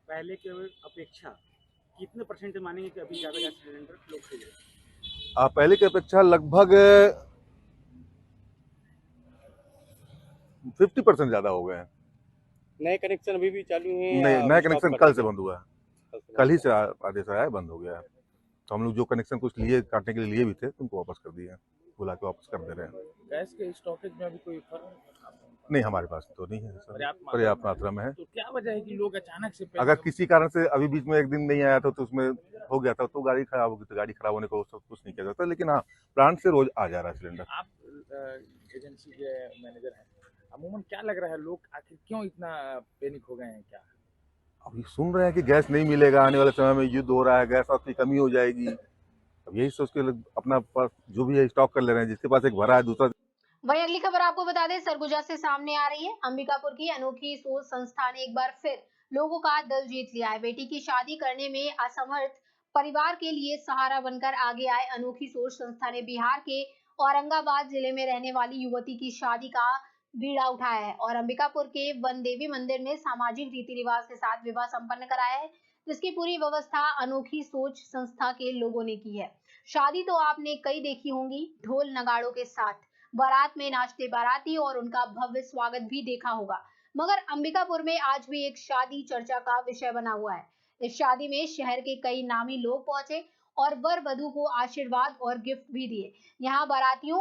पहले के अपेक्षा कितने परसेंट मानेंगे कि अभी ज़्यादा गैस सिलेंडर लोग खरीद रहे हैं? पहले की अपेक्षा लगभग 50% ज़्यादा हो गए हैं। नए कनेक्शन अभी भी चालू हैं नए या नए स्टॉप कनेक्शन कर कल दिए से गए? बंद हुआ है, कल ही से आदेश आया है, बंद हो गया है। तो हम लोग जो कनेक्शन कुछ लिए काटने के लिए भी थे उनको वापस कर दिए हैं, बुला के वापस कर दे रहे हैं। गैस के स्टॉकेज में अभी कोई फर्क नहीं, हमारे पास तो नहीं है सर, पर्याप्त मात्रा में है। तो क्या वजह है कि लोग अचानक से अगर किसी कारण से अभी बीच में एक दिन नहीं आया था तो उसमें हो गया था तो गाड़ी खराब होगी, तो गाड़ी खराब होने को सब कुछ नहीं किया जाता, लेकिन हाँ प्लांट से रोज आ जा रहा है सिलेंडर। आप एजेंसी के मैनेजर हैं, अमूमन क्या लग रहा है लोग आखिर क्यों इतना पैनिक हो गए हैं? क्या अभी सुन रहे हैं कि गैस नहीं मिलेगा, आने वाले समय में युद्ध हो रहा है, गैस की कमी हो जाएगी, अब यही सोच के लोग अपना पास जो भी है स्टॉक कर ले रहे हैं, जिसके पास एक भरा है दूसरा। वहीं अगली खबर आपको बता दें, सरगुजा से सामने आ रही है। अंबिकापुर की अनोखी सोच संस्था ने एक बार फिर लोगों का दिल जीत लिया है। बेटी की शादी करने में असमर्थ परिवार के लिए सहारा बनकर आगे आए अनोखी सोच संस्था ने बिहार के औरंगाबाद जिले में रहने वाली युवती की शादी का बीड़ा उठाया है और अंबिकापुर के वन देवी मंदिर में सामाजिक रीति रिवाज के साथ विवाह संपन्न कराया है, जिसकी पूरी व्यवस्था अनोखी सोच संस्था के लोगों ने की है। शादी तो आपने कई देखी होंगी, ढोल नगाड़ों के साथ, बारात में नाचते बाराती और उनका भव्य स्वागत भी देखा होगा, मगर अंबिकापुर में आज भी एक शादी चर्चा का विषय बना हुआ है। इस शादी में शहर के कई नामी लोग पहुंचे और वर वधू को आशीर्वाद और गिफ्ट भी दिए। यहाँ बारातियों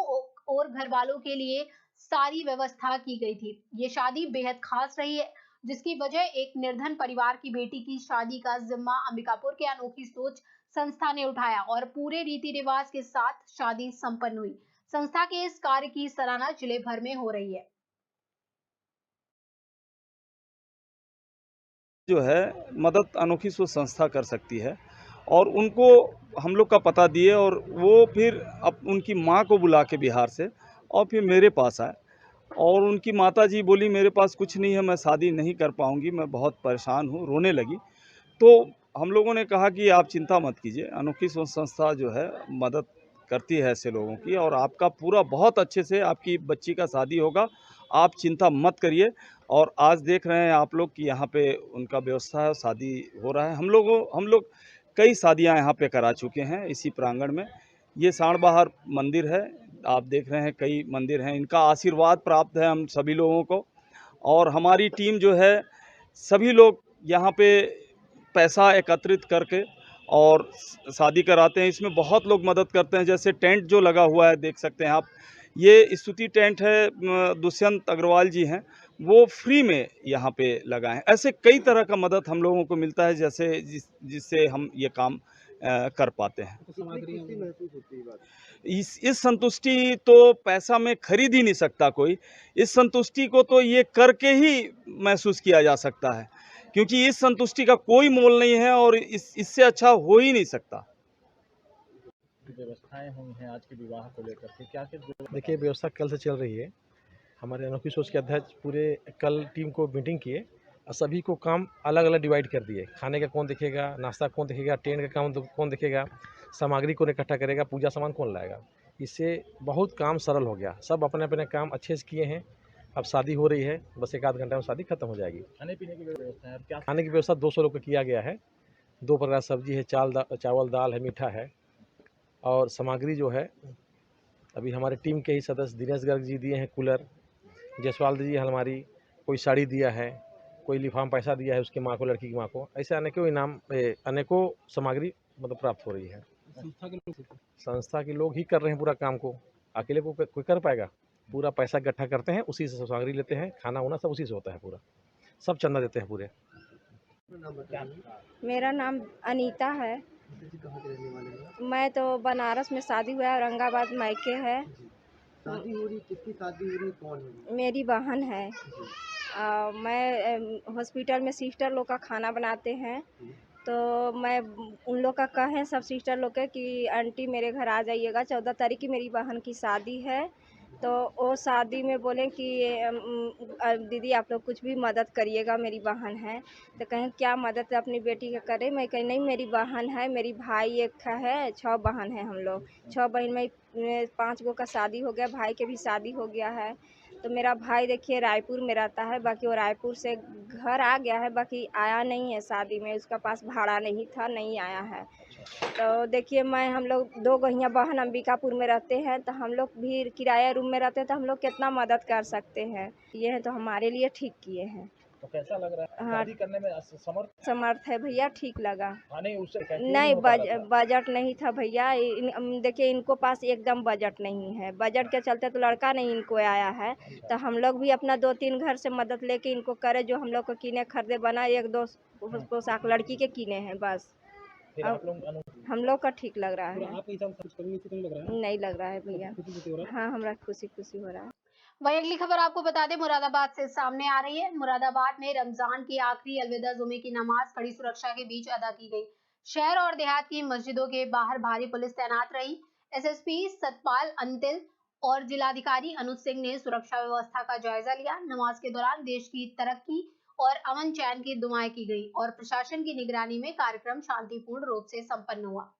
और घर वालों के लिए सारी व्यवस्था की गई थी। ये शादी बेहद खास रही है, जिसकी वजह एक निर्धन परिवार की बेटी की शादी का जिम्मा अंबिकापुर के अनोखी सोच संस्था ने उठाया और पूरे रीति रिवाज के साथ शादी संपन्न हुई। संस्था के इस कार्य की सराहना जिले भर में हो रही है। जो है मदद अनोखी सोच संस्था कर सकती है और उनको हम लोग का पता दिए और वो फिर अब उनकी माँ को बुला के बिहार से और फिर मेरे पास आए और उनकी माता जी बोली मेरे पास कुछ नहीं है, मैं शादी नहीं कर पाऊंगी, मैं बहुत परेशान हूँ, रोने लगी। तो हम लोगों ने कहा कि आप चिंता मत कीजिए, अनोखी सोच संस्था जो है मदद करती है ऐसे लोगों की और आपका पूरा बहुत अच्छे से आपकी बच्ची का शादी होगा, आप चिंता मत करिए। और आज देख रहे हैं आप लोग कि यहाँ पे उनका व्यवस्था है, शादी हो रहा है। हम लोग कई शादियाँ यहाँ पे करा चुके हैं इसी प्रांगण में। ये सांडबाहर मंदिर है, आप देख रहे हैं कई मंदिर हैं, इनका आशीर्वाद प्राप्त है हम सभी लोगों को। और हमारी टीम जो है सभी लोग यहाँ पे पैसा एकत्रित करके और शादी कराते हैं। इसमें बहुत लोग मदद करते हैं, जैसे टेंट जो लगा हुआ है देख सकते हैं आप, ये स्तुति टेंट है, दुष्यंत अग्रवाल जी हैं, वो फ्री में यहाँ पे लगाए हैं। ऐसे कई तरह का मदद हम लोगों को मिलता है जैसे जिससे हम ये काम कर पाते हैं। इस संतुष्टि तो पैसा में खरीद ही नहीं सकता कोई, इस संतुष्टि को तो ये करके ही महसूस किया जा सकता है, क्योंकि इस संतुष्टि का कोई मोल नहीं है और इससे अच्छा हो ही नहीं सकता। व्यवस्थाएं हुई हैं आज के विवाह को लेकर के, क्या देखिए व्यवस्था कल से चल रही है। हमारे अनोखी सोच के अध्यक्ष पूरे कल टीम को मीटिंग किए और सभी को काम अलग अलग डिवाइड कर दिए। खाने का कौन देखेगा, नाश्ता कौन देखेगा, टेंट का काम कौन देखेगा, सामग्री कौन इकट्ठा करेगा, पूजा सामान कौन लाएगा। इससे बहुत काम सरल हो गया, सब अपने अपने काम अच्छे से किए हैं। अब शादी हो रही है, बस एक आध घंटा में शादी खत्म हो जाएगी। खाने पीने की व्यवस्था है, क्या खाने की व्यवस्था 200 लोग का किया गया है। 2 प्रकार सब्जी है, चावल दाल है, मीठा है। और सामग्री जो है अभी हमारे टीम के ही सदस्य दिनेश गर्ग जी दिए हैं कूलर, जसवाल जी हमारी कोई साड़ी दिया है, कोई लिफाम पैसा दिया है उसकी माँ को, लड़की की माँ को। ऐसे अनेकों इनाम अनेकों सामग्री मतलब प्राप्त हो रही है। संस्था के लोग ही कर रहे हैं पूरा काम को, अकेले को कोई कर पाएगा। पूरा पैसा इकट्ठा करते हैं, उसी से सामग्री लेते हैं, खाना वाना सब उसी से होता है, पूरा सब चंदा देते हैं पूरे। मेरा नाम अनीता है। मैं तो बनारस में शादी हुआ है, औरंगाबाद मायके है। शादी हो रही, किसकी शादी हो रही, कौन है? मेरी बहन है। मैं हॉस्पिटल में सिस्टर लोग का खाना बनाते हैं, तो मैं उन लोग का कहें सब सिस्टर लोग के कि आंटी मेरे घर आ जाइएगा, 14 तारीख की मेरी बहन की शादी है। तो वो शादी में बोले कि दीदी आप लोग कुछ भी मदद करिएगा, मेरी बहन है। तो कहें क्या मदद अपनी बेटी का करें। मैं कहीं नहीं, मेरी बहन है, मेरी भाई एक है, 6 बहन है हम लोग। 6 बहन में 5 गो का शादी हो गया, भाई के भी शादी हो गया है। तो मेरा भाई देखिए रायपुर में रहता है, बाकी वो रायपुर से घर आ गया है, बाकी आया नहीं है शादी में, उसका पास भाड़ा नहीं था, नहीं आया है। तो देखिए हम लोग 2 गहिया बहन अंबिकापुर में रहते हैं, तो हम लोग भी किराया रूम में रहते हैं, तो हम लोग कितना मदद कर सकते हैं। ये है तो हमारे लिए ठीक किए हैं। तो कैसा लग रहा है? हाँ। शादी करने में समर्थ है भैया, ठीक लगा। हाँ, नहीं उससे क्यों नहीं हो पा रहा था? बजट नहीं था भैया। देखिए इनको पास एकदम बजट नहीं है। बजट के चलते तो लड़का नहीं इनको आया है। तो हम लोग भी अपना 2-3 घर से मदद लेके इनको करे, जो हम लोग को कीने खरीदे बना 1-2 पोशाक लड़की के कीने हैं बस। फिर अब आप लोग हम लोग का ठीक लग रहा है। आपके हिसाब से कभी नहीं लग रहा है? नहीं लग रहा है भैया। खुशी हो रहा है? हाँ, हमरा खुशी हो रहा है। वही अगली खबर आपको बता दें, मुरादाबाद से सामने आ रही है। मुरादाबाद में रमजान की आखिरी अलविदा जुमे की नमाज कड़ी सुरक्षा के बीच अदा की गई। शहर और देहात की मस्जिदों के बाहर भारी पुलिस तैनात रही। एसएसपी सतपाल अंतिल और जिलाधिकारी अनुज सिंह ने सुरक्षा व्यवस्था का जायजा लिया। नमाज के दौरान देश की तरक्की और अमन चैन की दुआएं की गई और प्रशासन की निगरानी में कार्यक्रम शांतिपूर्ण रूप से संपन्न हुआ।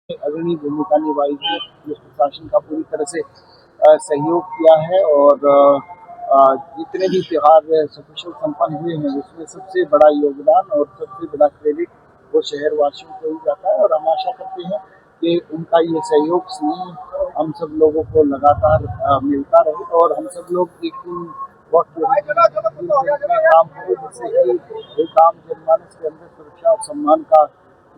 अग्रणी भूमिका निभाई है। पुलिस प्रशासन का पूरी तरह से सहयोग किया है और जितने भी त्योहार सकुशल संपन्न हुए हैं उसमें सबसे बड़ा योगदान और सबसे बड़ा क्रेडिट वो शहरवासियों को ही जाता है और हम आशा करते हैं कि उनका ये सहयोग स्नेह हम सब लोगों को लगातार मिलता रहे और हम सब लोग एक दिन वक्त काम करें जिससे कि एक आम जनमानस के अंदर सुरक्षा और सम्मान का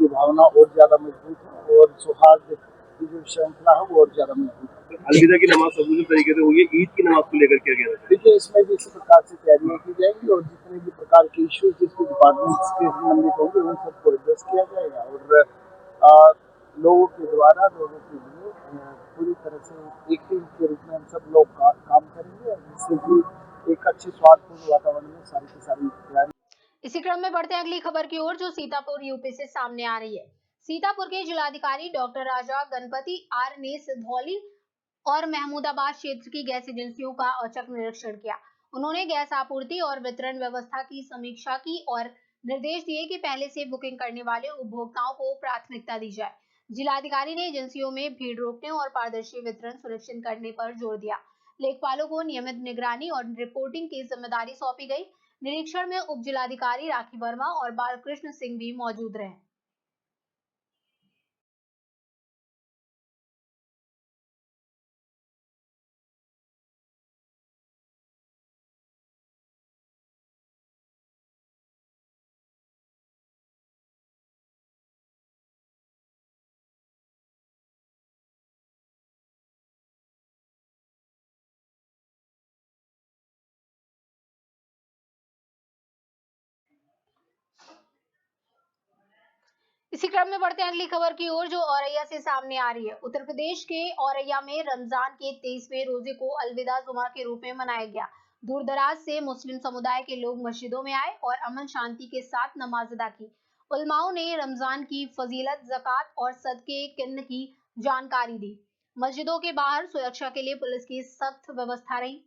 की भावना और ज्यादा मजबूत है और सौहार्द की जो श्रृंखला है वो और ज्यादा मजबूत है। अलविदा की नमाज सकुशल तरीके से हुई है। ईद की नमाज को लेकर क्या कहना है? देखिए इसमें भी इसी प्रकार से तैयारियां की जाएंगी और जितने भी प्रकार के इश्यूज जिसके डिपार्टमेंट्स के संबंधित होंगे उन सबको एड्रेस किया जाएगा और लोगों के द्वारा लोगों के लिए पूरी तरह से एक टीम के रूप में हम सब लोग काम करेंगे जिससे कि एक अच्छे स्वास्थ्यपूर्ण वातावरण में सारी की सारी तैयारी। इसी क्रम में बढ़ते हैं अगली खबर की ओर, जो सीतापुर यूपी से सामने आ रही है। सीतापुर के जिलाधिकारी डॉक्टर राजा गणपति आर ने सिधौली और महमूदाबाद क्षेत्र की गैस एजेंसियों का औचक निरीक्षण किया। उन्होंने गैस आपूर्ति और वितरण व्यवस्था की समीक्षा की और निर्देश दिए कि पहले से बुकिंग करने वाले उपभोक्ताओं को प्राथमिकता दी जाए। जिलाधिकारी ने एजेंसियों में भीड़ रोकने और पारदर्शी वितरण सुनिश्चित करने पर जोर दिया। लेखपालों को नियमित निगरानी और रिपोर्टिंग की जिम्मेदारी सौंपी गई। निरीक्षण में उप जिलाधिकारी राखी वर्मा और बालकृष्ण सिंह भी मौजूद रहे। इसी क्रम में बढ़ते हैं अगली खबर की ओर, जो औरैया से सामने आ रही है। उत्तर प्रदेश के औरैया में रमजान के 23वें रोजे को अलविदा जुमा के रूप में मनाया गया। दूर दराज से मुस्लिम समुदाय के लोग मस्जिदों में आए और अमन शांति के साथ नमाज अदा की। उलमाओं ने रमजान की फजीलत, ज़कात और सदके किन्न की जानकारी दी। मस्जिदों के बाहर सुरक्षा के लिए पुलिस की सख्त व्यवस्था रही।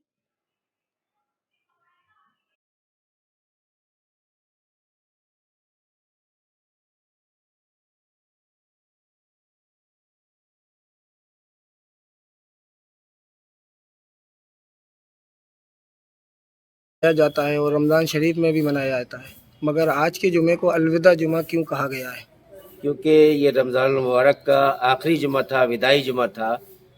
जाता है और रमज़ान शरीफ में भी मनाया जाता है, मगर आज के जुमे को अलविदा जुमा क्यों कहा गया है? क्योंकि ये रमज़ान मुबारक का आखिरी जुमा था, विदाई जुमा था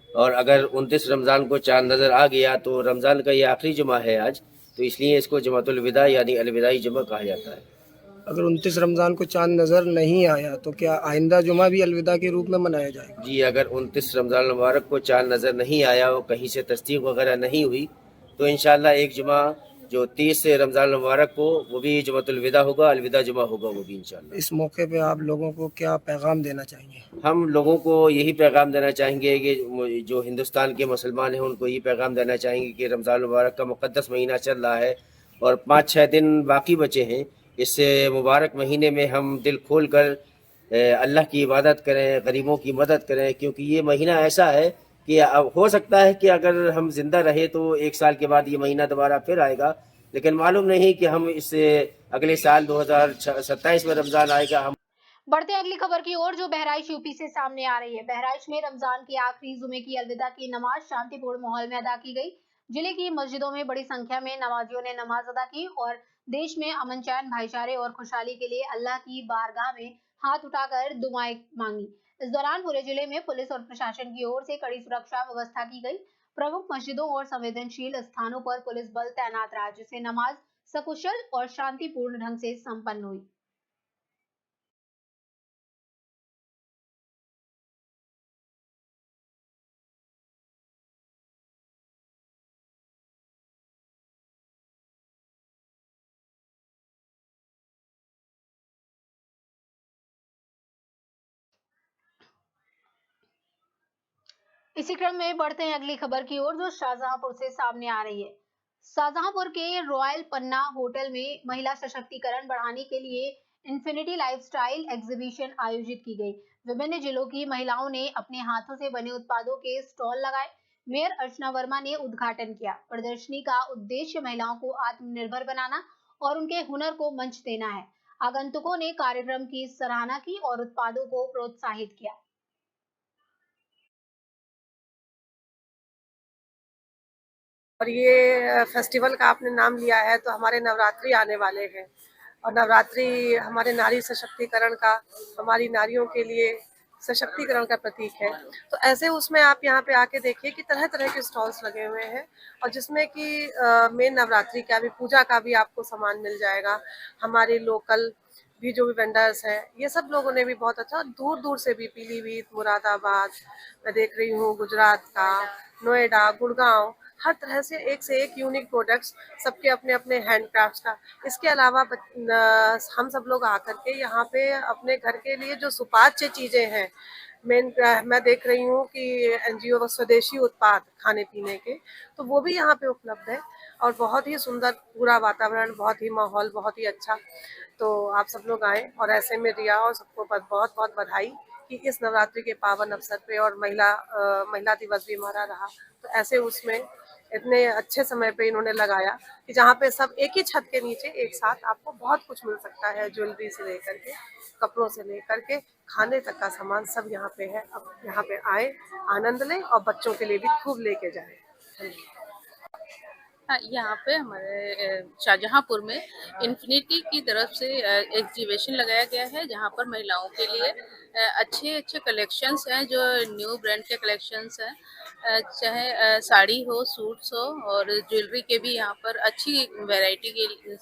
और अगर 29 रमज़ान को चांद नज़र आ गया तो रमज़ान का ये आखिरी जुमा है आज, तो इसलिए इसको जुमातुल विदा यानी अलविदाई जुमा कहा जाता है। अगर 29 रमज़ान को चांद नज़र नहीं आया तो क्या आइंदा जुमा भी अलविदा के रूप में मनाया जाएगा? जी, अगर 29 रमज़ान मुबारक को चांद नज़र नहीं आया और कहीं से तस्दीक वगैरह नहीं हुई तो इंशाअल्लाह एक जुमा जो 30 से रमज़ान मुबारक को वो भी जुमातुल विदा होगा, अलविदा जुमा होगा वो भी इंशाअल्लाह। इस मौके पे आप लोगों को क्या पैगाम देना चाहेंगे? हम लोगों को यही पैगाम देना चाहेंगे कि जो हिंदुस्तान के मुसलमान हैं उनको यही पैगाम देना चाहेंगे कि रमज़ान मुबारक का मुक़द्दस महीना चल रहा है और 5-6 दिन बाकी बचे हैं। इस मुबारक महीने में हम दिल खोल कर अल्लाह की इबादत करें, गरीबों की मदद करें, क्योंकि ये महीना ऐसा है कि अब हो सकता है कि अगर हम जिंदा रहे तो 1 साल के बाद ये महीना दोबारा फिर आएगा, लेकिन मालूम नहीं कि हम इससे अगले साल 2027 में रमज़ान आएगा। हम बढ़ते हैं अगली खबर की ओर, जो बहराइच यूपी से सामने आ रही है। बहराइच में रमजान के आखिरी जुमे की अलविदा की नमाज शांतिपूर्ण माहौल में अदा की गई। जिले की मस्जिदों में बड़ी संख्या में नमाजियों ने नमाज अदा की और देश में अमन चैन, भाईचारे और खुशहाली के लिए अल्लाह की बारगाह में हाथ उठाकर दुआएं मांगी। इस दौरान पूरे जिले में पुलिस और प्रशासन की ओर से कड़ी सुरक्षा व्यवस्था की गई। प्रमुख मस्जिदों और संवेदनशील स्थानों पर पुलिस बल तैनात रहा, जिससे नमाज सकुशल और शांतिपूर्ण ढंग से संपन्न हुई। इसी क्रम में बढ़ते हैं अगली खबर की ओर, जो शाहजहांपुर से सामने आ रही है। शाहजहांपुर के रॉयल पन्ना होटल में महिला सशक्तिकरण बढ़ाने के लिए इन्फिनिटी लाइफस्टाइल एग्जीबिशन आयोजित की गई। विभिन्न जिलों की महिलाओं ने अपने हाथों से बने उत्पादों के स्टॉल लगाए। मेयर अर्चना वर्मा ने उद्घाटन किया। प्रदर्शनी का उद्देश्य महिलाओं को आत्मनिर्भर बनाना और उनके हुनर को मंच देना है। आगंतुकों ने कार्यक्रम की सराहना की और उत्पादों को प्रोत्साहित किया। और ये फेस्टिवल का आपने नाम लिया है, तो हमारे नवरात्रि आने वाले हैं और नवरात्रि हमारे नारी सशक्तिकरण का, हमारी नारियों के लिए सशक्तिकरण का प्रतीक है। तो ऐसे उसमें आप यहाँ पे आके देखिए कि तरह तरह के स्टॉल्स लगे हुए हैं और जिसमें कि मेन नवरात्रि का भी, पूजा का भी आपको सामान मिल जाएगा। हमारे लोकल भी जो भी वेंडर्स हैं, ये सब लोगों ने भी बहुत अच्छा, दूर दूर से भी, पीलीभीत, मुरादाबाद, मैं देख रही हूँ गुजरात का, नोएडा, गुड़गांव, हर तरह से एक यूनिक प्रोडक्ट्स, सबके अपने अपने हैंडक्राफ्ट्स का। इसके अलावा हम सब लोग आकर के यहाँ पे अपने घर के लिए जो सुपाच्य चीजें हैं, मैं देख रही हूँ कि एनजीओ स्वदेशी उत्पाद खाने पीने के, तो वो भी यहाँ पे उपलब्ध है और बहुत ही सुंदर पूरा वातावरण, बहुत ही माहौल बहुत ही अच्छा। तो आप सब लोग आए और ऐसे में रिया और सबको बहुत बहुत बधाई कि इस नवरात्रि के पावन अवसर पे, और महिला दिवस भी हमारा रहा, तो ऐसे उसमें इतने अच्छे समय पे इन्होंने लगाया कि जहाँ पे सब एक ही छत के नीचे एक साथ आपको बहुत कुछ मिल सकता है, ज्वेलरी से लेकर के, कपड़ों से लेकर के, खाने तक का सामान सब यहाँ पे है। अब यहाँ पे आए, आनंद लें और बच्चों के लिए भी खूब लेके जाएं। यहाँ पे हमारे शाहजहांपुर में इन्फिनिटी की तरफ से एग्जीबिशन लगाया गया है, जहाँ पर महिलाओं के लिए अच्छे अच्छे कलेक्शंस हैं, जो न्यू ब्रांड के कलेक्शंस हैं, चाहे साड़ी हो, सूट्स हो, और ज्वेलरी के भी यहाँ पर अच्छी वैरायटी के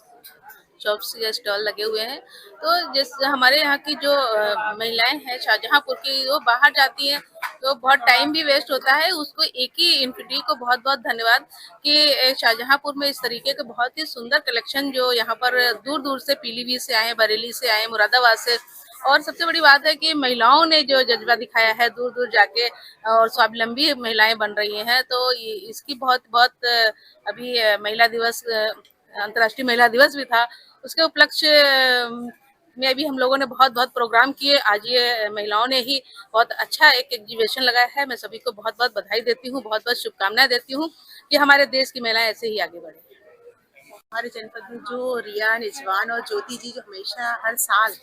शॉप्स या स्टॉल लगे हुए हैं। तो जैसे हमारे यहाँ की जो महिलाएं हैं शाहजहांपुर की, वो बाहर जाती हैं तो बहुत टाइम भी वेस्ट होता है। उसको एक ही इन्फिनिटी को बहुत बहुत धन्यवाद कि शाहजहांपुर में इस तरीके के बहुत ही सुंदर कलेक्शन जो यहाँ पर दूर दूर से, पीलीभीत से आए, बरेली से आए, मुरादाबाद से, और सबसे बड़ी बात है कि महिलाओं ने जो जज्बा दिखाया है, दूर दूर जाके और स्वावलंबी महिलाएं बन रही हैं। तो इसकी बहुत बहुत अभी महिला दिवस, अंतर्राष्ट्रीय महिला दिवस भी था, उसके उपलक्ष्य में भी हम लोगों ने बहुत बहुत प्रोग्राम किए। आज ये महिलाओं ने ही बहुत अच्छा एक एग्जीबिशन लगाया है। मैं सभी को बहुत बहुत बधाई देती हूँ, बहुत बहुत शुभकामनाएं देती हूँ कि हमारे देश की महिलाएं ऐसे ही आगे बढ़े। हमारे जनपद में जो रिया, निजवान और ज्योति जी जो हमेशा हर साल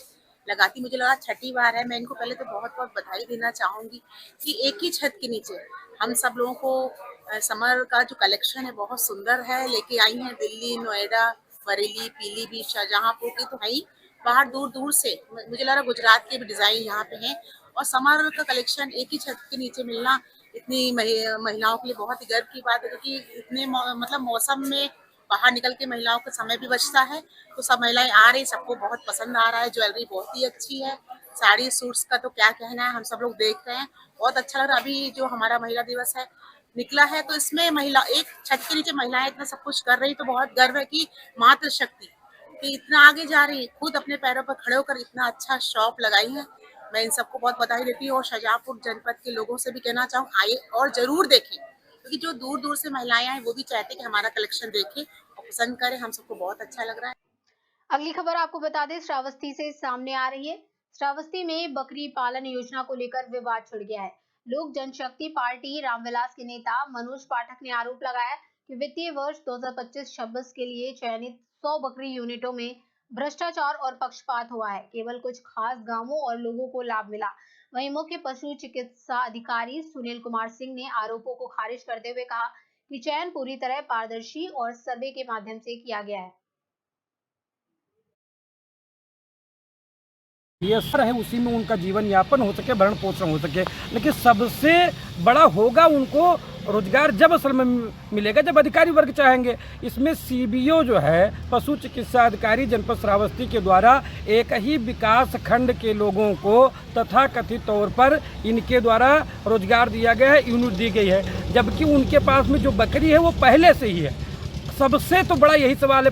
लगाती, मुझे लगा छठी बार है। मैं इनको पहले तो बहुत बहुत बधाई देना चाहूँगी कि एक ही छत के नीचे हम सब लोगों को समर का जो कलेक्शन है बहुत सुंदर है, लेके आई हैं। दिल्ली, नोएडा, बरेली, पीलीभीत, शाहजहांपुर की तो है ही, बाहर दूर दूर से, मुझे लग रहा गुजरात के भी डिज़ाइन यहाँ पे हैं। और समर का कलेक्शन एक ही छत के नीचे मिलना इतनी महिलाओं के लिए बहुत ही गर्व की बात है, क्योंकि इतने मतलब मौसम में बाहर निकल के महिलाओं का समय भी बचता है। तो सब महिलाएं आ रही, सबको बहुत पसंद आ रहा है। ज्वेलरी बहुत ही अच्छी है, साड़ी सूट्स का तो क्या कहना है, हम सब लोग देख रहे हैं, बहुत अच्छा लग रहा है। अभी जो हमारा महिला दिवस है निकला है, तो इसमें महिला एक छत के नीचे महिलाएं इतना सब कुछ कर रही, तो बहुत गर्व है कि मातृशक्ति कि इतना आगे जा रही, खुद अपने पैरों पर खड़े होकर इतना अच्छा शॉप लगाई है। मैं इन सबको बहुत बधाई देती हूँ और शाहजहांपुर जनपद के लोगों से भी कहना चाहूँ, आइए और जरूर देखें, क्योंकि जो दूर दूर से महिलाएं आए वो भी चाहते हैं कि हमारा कलेक्शन देखें और पसंद करें। हम सबको बहुत अच्छा लग रहा है। अगली खबर आपको बता दें, श्रावस्ती से सामने आ रही है। श्रावस्ती में बकरी पालन योजना को लेकर विवाद छिड़ गया है। लोक जनशक्ति पार्टी रामविलास के नेता मनोज पाठक ने आरोप लगाया कि वित्तीय वर्ष 2025-26 के लिए चयनित 100 बकरी यूनिटों में भ्रष्टाचार और पक्षपात हुआ है। केवल कुछ खास गांवों और लोगों को लाभ मिला। वहीं मुख्य पशु चिकित्सा अधिकारी सुनील कुमार सिंह ने आरोपों को खारिज करते हुए कहा कि चयन पूरी तरह पारदर्शी और सर्वे के माध्यम से किया गया है। ये सर है, उसी में उनका जीवन यापन हो सके, भरण पोषण हो सके। लेकिन सबसे बड़ा होगा उनको रोजगार जब असल में मिलेगा, जब अधिकारी वर्ग चाहेंगे। इसमें सीबीओ जो है, पशु चिकित्सा अधिकारी जनपद श्रावस्ती के द्वारा एक ही विकास खंड के लोगों को तथा कथित तौर पर इनके द्वारा रोजगार दिया गया है, यूनिट दी गई है, जबकि उनके पास में जो बकरी है वो पहले से ही है। सबसे तो बड़ा यही सवाल है,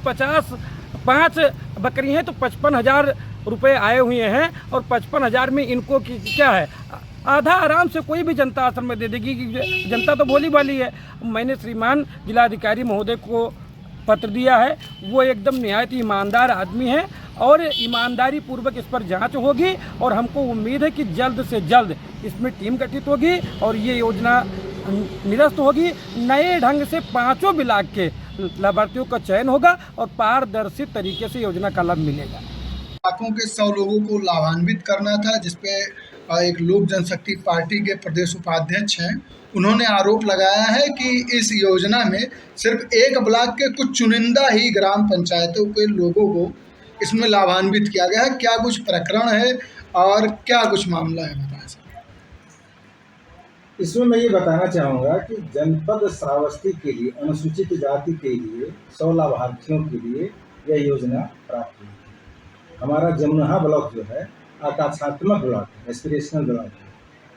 5 बकरी हैं तो 55,000 रुपये आए हुए हैं, और 55,000 में इनको क्या है, आधा आराम से कोई भी जनता आश्रम में दे देगी। जनता तो भोली भाली है। मैंने श्रीमान जिलाधिकारी महोदय को पत्र दिया है, वो एकदम निहायत ईमानदार आदमी है और ईमानदारी पूर्वक इस पर जांच होगी, और हमको उम्मीद है कि जल्द से जल्द इसमें टीम गठित होगी और ये योजना निरस्त होगी। नए ढंग से 5 ब्लॉक के लाभार्थियों का चयन होगा और पारदर्शी तरीके से योजना का लाभ मिलेगा। लाखों के 100 लोगों को लाभान्वित करना था, जिसपे एक लोक जनशक्ति पार्टी के प्रदेश उपाध्यक्ष हैं, उन्होंने आरोप लगाया है कि इस योजना में सिर्फ एक ब्लॉक के कुछ चुनिंदा ही ग्राम पंचायतों के लोगों को इसमें लाभान्वित किया गया है। क्या कुछ प्रकरण है और क्या कुछ मामला है, बताएं सर। इसमें मैं ये बताना चाहूँगा कि जनपद श्रावस्ती के लिए अनुसूचित जाति के लिए 100 लाभार्थियों के लिए यह योजना प्राप्त हुई। हमारा जमुनहा ब्लॉक जो है आकांक्षात्मक ब्लॉक है, एस्पिरेशनल ब्लॉक है,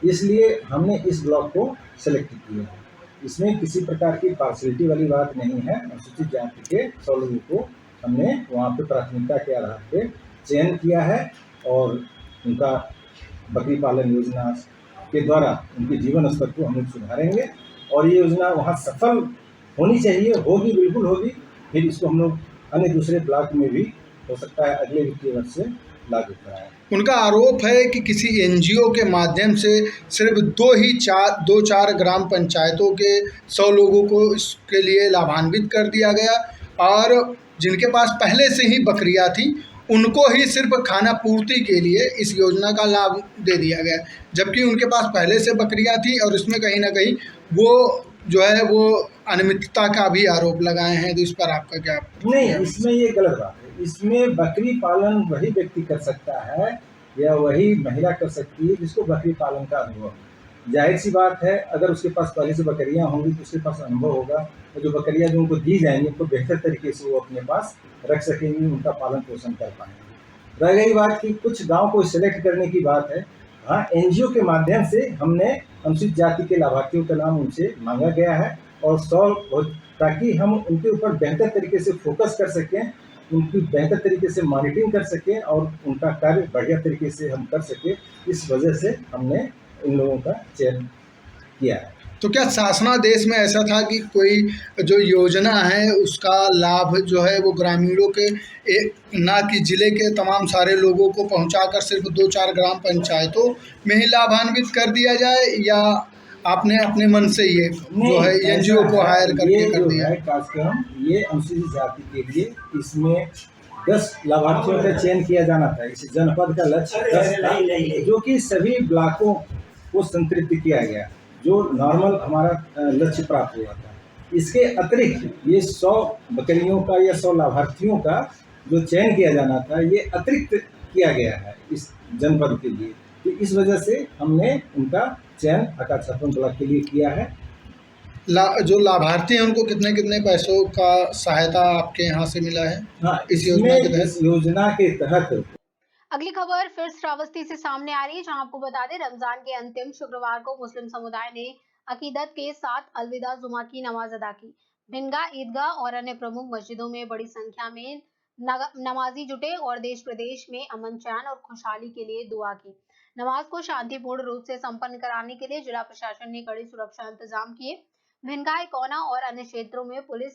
इसलिए हमने इस ब्लॉक को सेलेक्ट किया है। इसमें किसी प्रकार की पार्शलिटी वाली बात नहीं है। अनुसूचित जाति के 100 लोगों को हमने वहाँ पे प्राथमिकता के आधार पे चयन किया है, और उनका बकरी पालन योजना के द्वारा उनके जीवन स्तर को हम लोग सुधारेंगे, और ये योजना वहाँ सफल होनी चाहिए, होगी, बिल्कुल होगी। फिर इसको हम लोग अन्य दूसरे ब्लॉक में भी हो सकता है अगले वित्तीय वर्ष से लागू कराएं। उनका आरोप है कि किसी एनजीओ के माध्यम से सिर्फ 2-4 ग्राम पंचायतों के 100 लोगों को इसके लिए लाभान्वित कर दिया गया, और जिनके पास पहले से ही बकरियां थी उनको ही सिर्फ खाना पूर्ति के लिए इस योजना का लाभ दे दिया गया, जबकि उनके पास पहले से बकरियां थी। और इसमें कहीं ना कहीं वो जो है वो अनियमितता का भी आरोप लगाए हैं। तो इस पर आपका क्या? नहीं, इसमें ये गलत बात है। इसमें बकरी पालन वही व्यक्ति कर सकता है या वही महिला कर सकती है जिसको बकरी पालन का अनुभव है। जाहिर सी बात है, अगर उसके पास पहले से बकरियां होंगी तो उसके पास अनुभव होगा, तो जो बकरियां जो उनको दी जाएंगी उनको बेहतर तरीके से वो अपने पास रख सकेंगी, उनका पालन पोषण कर पाएंगे। रह गई बात कि कुछ गाँव को सिलेक्ट करने की बात है, हाँ, एनजीओ के माध्यम से हमने अनुसूचित जाति के लाभार्थियों का नाम उनसे मांगा गया है, और 100 ताकि हम उनके ऊपर बेहतर तरीके से फोकस कर सकें, उनकी बेहतर तरीके से मॉनिटरिंग कर सकें और उनका कार्य बढ़िया तरीके से हम कर सकें। इस वजह से हमने इन लोगों का चयन किया है। तो क्या शासनादेश में ऐसा था कि कोई जो योजना है उसका लाभ जो है वो ग्रामीणों के ना कि जिले के तमाम सारे लोगों को पहुंचाकर सिर्फ 2-4 ग्राम पंचायतों में ही लाभान्वित कर दिया जाए, या आपने अपने मन से ये जो है एनजीओ को हायर करके कर दिया है? कार्यक्रम ये अनुसूचित जाति के लिए इसमें 10 लाभार्थियों का चयन किया जाना था। इस जनपद का लक्ष्य 10 था, जो कि सभी ब्लॉकों को संतृप्त किया गया, जो नॉर्मल हमारा लक्ष्य प्राप्त हुआ था। इसके अतिरिक्त ये 100 बकरियों का या 100 लाभार्थियों का जो चयन किया जाना था, ये अतिरिक्त किया गया है इस जनपद के लिए। तो इस वजह से हमने उनका चयन आकांक्षात्मक ब्लॉक के लिए किया है। जो लाभार्थी हैं उनको कितने कितने पैसों का सहायता आपके यहाँ से मिला है? हाँ, इस योजना के तहत। अगली खबर फिर श्रावस्ती से सामने आ रही है, जहां आपको बता दें रमजान के अंतिम शुक्रवार को मुस्लिम समुदाय ने अकीदत के साथ अलविदा जुमा की नमाज अदा की। भिनगा ईदगाह और अन्य प्रमुख मस्जिदों में बड़ी संख्या में नमाजी जुटे और देश प्रदेश में अमन चैन और खुशहाली के लिए दुआ की। नमाज को शांतिपूर्ण रूप से संपन्न कराने के लिए जिला प्रशासन ने कड़ी सुरक्षा इंतजाम किए। भिनगाई कोना और अन्य क्षेत्रों में पुलिस,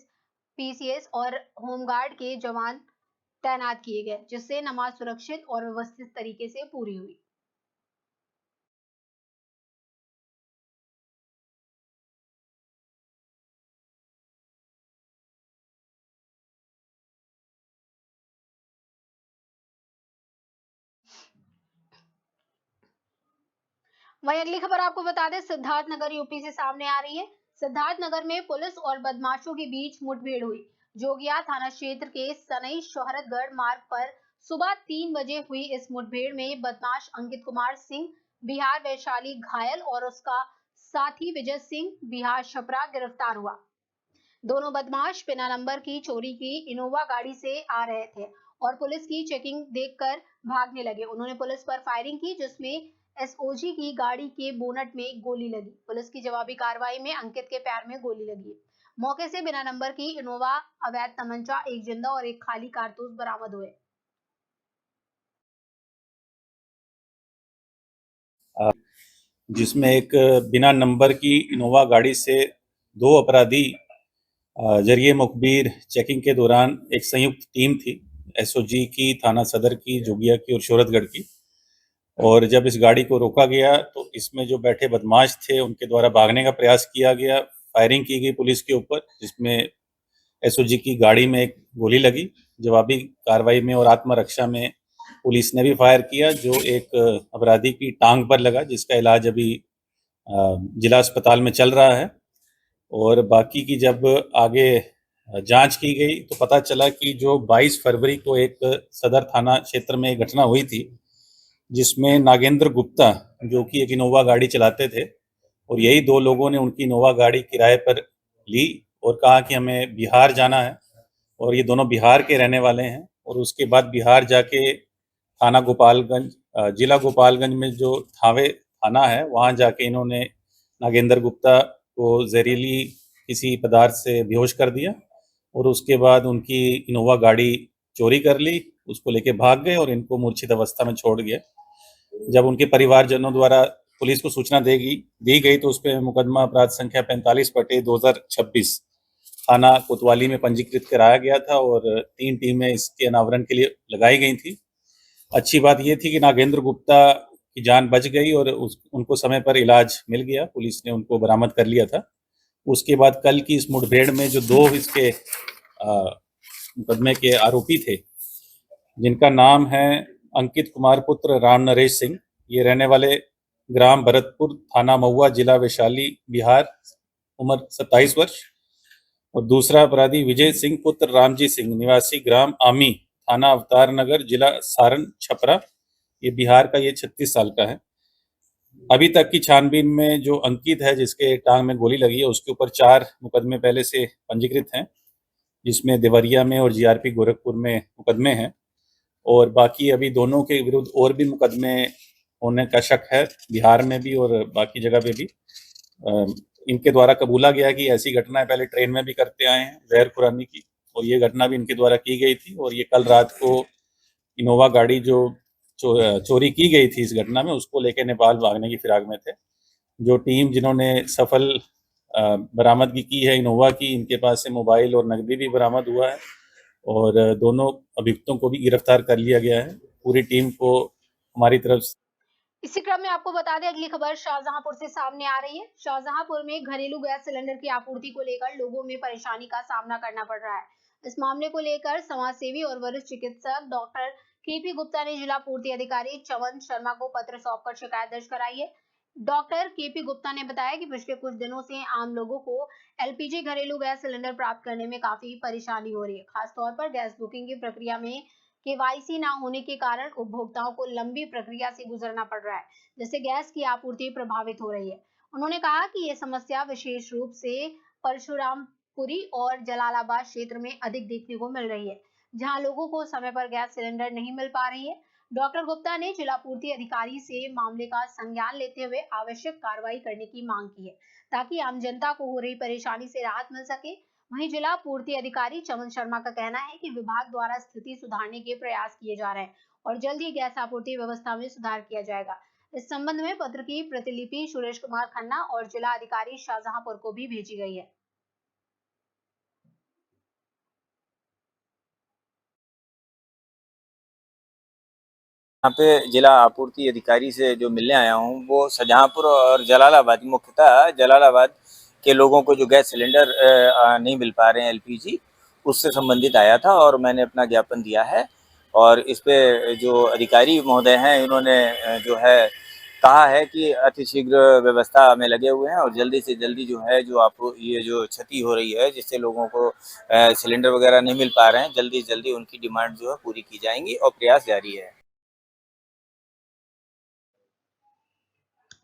पीसीएस और होमगार्ड के जवान तैनात किए गए, जिससे नमाज सुरक्षित और व्यवस्थित तरीके से पूरी हुई। वहीं अगली खबर आपको बता दें, सिद्धार्थनगर यूपी से सामने आ रही है। सिद्धार्थनगर में पुलिस और बदमाशों के बीच मुठभेड़ हुई। जोगिया थाना क्षेत्र के सनई शोहरतगढ़ मार्ग पर सुबह 3 बजे हुई इस मुठभेड़ में बदमाश अंकित कुमार सिंह बिहार वैशाली घायल और उसका साथी विजय सिंह बिहार छपरा गिरफ्तार हुआ। दोनों बदमाश बिना नंबर की चोरी की इनोवा गाड़ी से आ रहे थे और पुलिस की चेकिंग देखकर भागने लगे। उन्होंने पुलिस पर फायरिंग की, जिसमें एसओजी की गाड़ी के बोनट में गोली लगी। पुलिस की जवाबी कार्रवाई में अंकित के पैर में गोली लगी। मौके से बिना नंबर की इनोवा, अवैध तमंचा, एक जिंदा और एक खाली कारतूस बरामद हुए। जिसमें एक बिना नंबर की इनोवा गाड़ी से 2 अपराधी जरिए मुखबिर चेकिंग के दौरान, एक संयुक्त टीम थी एसओजी की, थाना सदर की, जोगिया की और शोहरतगढ़ की, और जब इस गाड़ी को रोका गया तो इसमें जो बैठे बदमाश थे उनके द्वारा भागने का प्रयास किया गया। फायरिंग की गई पुलिस के ऊपर, जिसमें एसओजी की गाड़ी में एक गोली लगी। जवाबी कार्रवाई में और आत्मरक्षा में पुलिस ने भी फायर किया, जो एक अपराधी की टांग पर लगा, जिसका इलाज अभी जिला अस्पताल में चल रहा है। और बाकी की जब आगे जांच की गई तो पता चला कि जो 22 फरवरी को एक सदर थाना क्षेत्र में एक घटना हुई थी, जिसमें नागेंद्र गुप्ता, जो कि एक इनोवा गाड़ी चलाते थे, और यही 2 लोगों ने उनकी इनोवा गाड़ी किराए पर ली और कहा कि हमें बिहार जाना है, और ये दोनों बिहार के रहने वाले हैं। और उसके बाद बिहार जाके थाना गोपालगंज, जिला गोपालगंज में जो थावे थाना है, वहाँ जाके इन्होंने नागेंद्र गुप्ता को जहरीली किसी पदार्थ से बेहोश कर दिया और उसके बाद उनकी इनोवा गाड़ी चोरी कर ली, उसको लेके भाग गए और इनको मूर्छित अवस्था में छोड़ गए। जब उनके परिवारजनों द्वारा पुलिस को सूचना दी गई तो उस पर मुकदमा अपराध संख्या 45/2026 थाना कोतवाली में पंजीकृत कराया गया था और 3 टीमें इसके अनावरण के लिए लगाई गई थी। अच्छी बात ये थी कि नागेंद्र गुप्ता की जान बच गई और उनको समय पर इलाज मिल गया, पुलिस ने उनको बरामद कर लिया था। उसके बाद कल की इस मुठभेड़ में जो 2 इसके मुकदमे के आरोपी थे, जिनका नाम है अंकित कुमार पुत्र राम नरेश सिंह, ये रहने वाले ग्राम भरतपुर, थाना महुआ, जिला वैशाली, बिहार, उम्र 27 वर्ष, और दूसरा अपराधी विजय सिंह पुत्र रामजी सिंह, निवासी ग्राम आमी, थाना अवतार नगर, जिला सारण, छपरा, ये बिहार का, ये 36 साल का है। अभी तक की छानबीन में जो अंकित है, जिसके टांग में गोली लगी है, उसके ऊपर 4 मुकदमे पहले से पंजीकृत हैं, जिसमें देवरिया में और जीआरपी गोरखपुर में मुकदमे हैं, और बाकी अभी दोनों के विरुद्ध और भी मुकदमे होने का शक है, बिहार में भी और बाकी जगह पे भी। इनके द्वारा कबूला गया कि ऐसी घटनाएं पहले ट्रेन में भी करते आए हैं, जहर खुरानी की, और ये घटना भी इनके द्वारा की गई थी। और ये कल रात को इनोवा गाड़ी जो चोरी की गई थी इस घटना में, उसको लेकर नेपाल भागने की फिराक में थे। जो टीम जिन्होंने सफल बरामदगी की है इनोवा की, इनके पास से मोबाइल और नकदी भी बरामद हुआ है और दोनों अभियुक्तों को भी गिरफ्तार कर लिया गया है। पूरी टीम को हमारी तरफ से। इसी क्रम में आपको बता दें, अगली खबर शाहजहांपुर से सामने आ रही है। शाहजहांपुर में घरेलू गैस सिलेंडर की आपूर्ति को लेकर लोगों में परेशानी का सामना करना पड़ रहा है। इस मामले को लेकर समाजसेवी और वरिष्ठ चिकित्सक डॉक्टर केपी गुप्ता ने जिला पूर्ति अधिकारी चमन शर्मा को पत्र सौंपकर शिकायत दर्ज कराई है। डॉक्टर केपी गुप्ता ने बताया कि पिछले कुछ दिनों से आम लोगों को एलपीजी घरेलू गैस सिलेंडर प्राप्त करने में काफी परेशानी हो रही है। खासतौर पर गैस बुकिंग की प्रक्रिया में केवाईसी ना होने के कारण उपभोक्ताओं को लंबी प्रक्रिया से गुजरना पड़ रहा है, जिससे गैस की आपूर्ति प्रभावित हो रही है। उन्होंने कहा कि ये समस्या विशेष रूप से परशुरामपुरी और जलालाबाद क्षेत्र में अधिक देखने को मिल रही है, जहां लोगों को समय पर गैस सिलेंडर नहीं मिल पा रही है। डॉक्टर गुप्ता ने जिला पूर्ति अधिकारी से मामले का संज्ञान लेते हुए आवश्यक कार्रवाई करने की मांग की है, ताकि आम जनता को हो रही परेशानी से राहत मिल सके। वहीं जिला पूर्ति अधिकारी चमन शर्मा का कहना है कि विभाग द्वारा स्थिति सुधारने के प्रयास किए जा रहे हैं और जल्द ही गैस आपूर्ति व्यवस्था में सुधार किया जाएगा। इस संबंध में पत्र की प्रतिलिपि सुरेश कुमार खन्ना और जिला अधिकारी शाहजहांपुर को भी भेजी गई है। यहाँ पे जिला आपूर्ति अधिकारी से जो मिलने आया हूँ, वो शाहजहांपुर और जलालाबाद, मुख्यतः जलालाबाद के लोगों को जो गैस सिलेंडर नहीं मिल पा रहे हैं एलपीजी, उससे संबंधित आया था और मैंने अपना ज्ञापन दिया है। और इस पे जो अधिकारी महोदय हैं, इन्होंने जो है कहा है कि अतिशीघ्र व्यवस्था में लगे हुए हैं और जल्दी से जल्दी जो है जो आपको ये जो क्षति हो रही है जिससे लोगों को सिलेंडर वगैरह नहीं मिल पा रहे हैं, जल्दी से जल्दी उनकी डिमांड जो है पूरी की जाएंगी और प्रयास जारी है।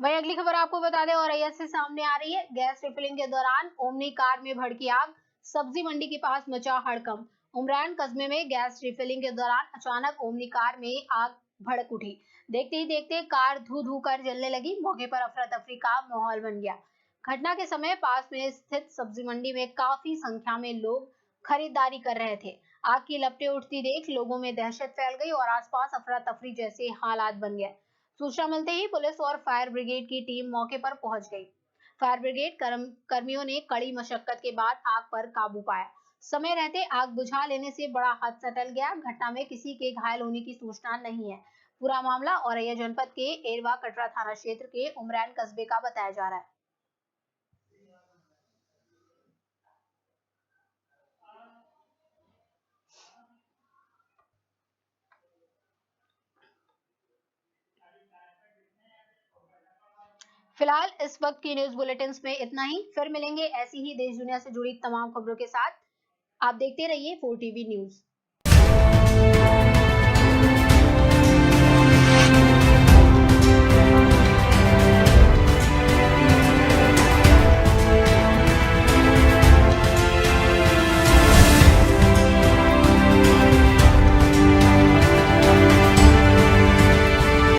वहीं अगली खबर आपको बता दें औरैया से सामने आ रही है। गैस रिफिलिंग के दौरान ओमनी कार में भड़की आग, सब्जी मंडी के पास मचा हड़कंप। उमरान कस्बे में गैस रिफिलिंग के दौरान अचानक ओमनी कार में आग भड़क उठी। देखते ही देखते कार धू धू कर जलने लगी। मौके पर अफरा तफरी का माहौल बन गया। घटना के समय पास में स्थित सब्जी मंडी में काफी संख्या में लोग खरीदारी कर रहे थे। आग की लपटें उठती देख लोगों में दहशत फैल गई और आसपास अफरा तफरी जैसे हालात बन गए। सूचना मिलते ही पुलिस और फायर ब्रिगेड की टीम मौके पर पहुंच गई। फायर ब्रिगेड कर्मियों ने कड़ी मशक्कत के बाद आग पर काबू पाया। समय रहते आग बुझा लेने से बड़ा हादसा टल गया। घटना में किसी के घायल होने की सूचना नहीं है। पूरा मामला औरैया जनपद के एरवा कटरा थाना क्षेत्र के उमरैन कस्बे का बताया जा रहा है। फिलहाल इस वक्त की न्यूज बुलेटिन में इतना ही। फिर मिलेंगे ऐसी ही देश दुनिया से जुड़ी तमाम खबरों के साथ। आप देखते रहिए 4 टीवी न्यूज।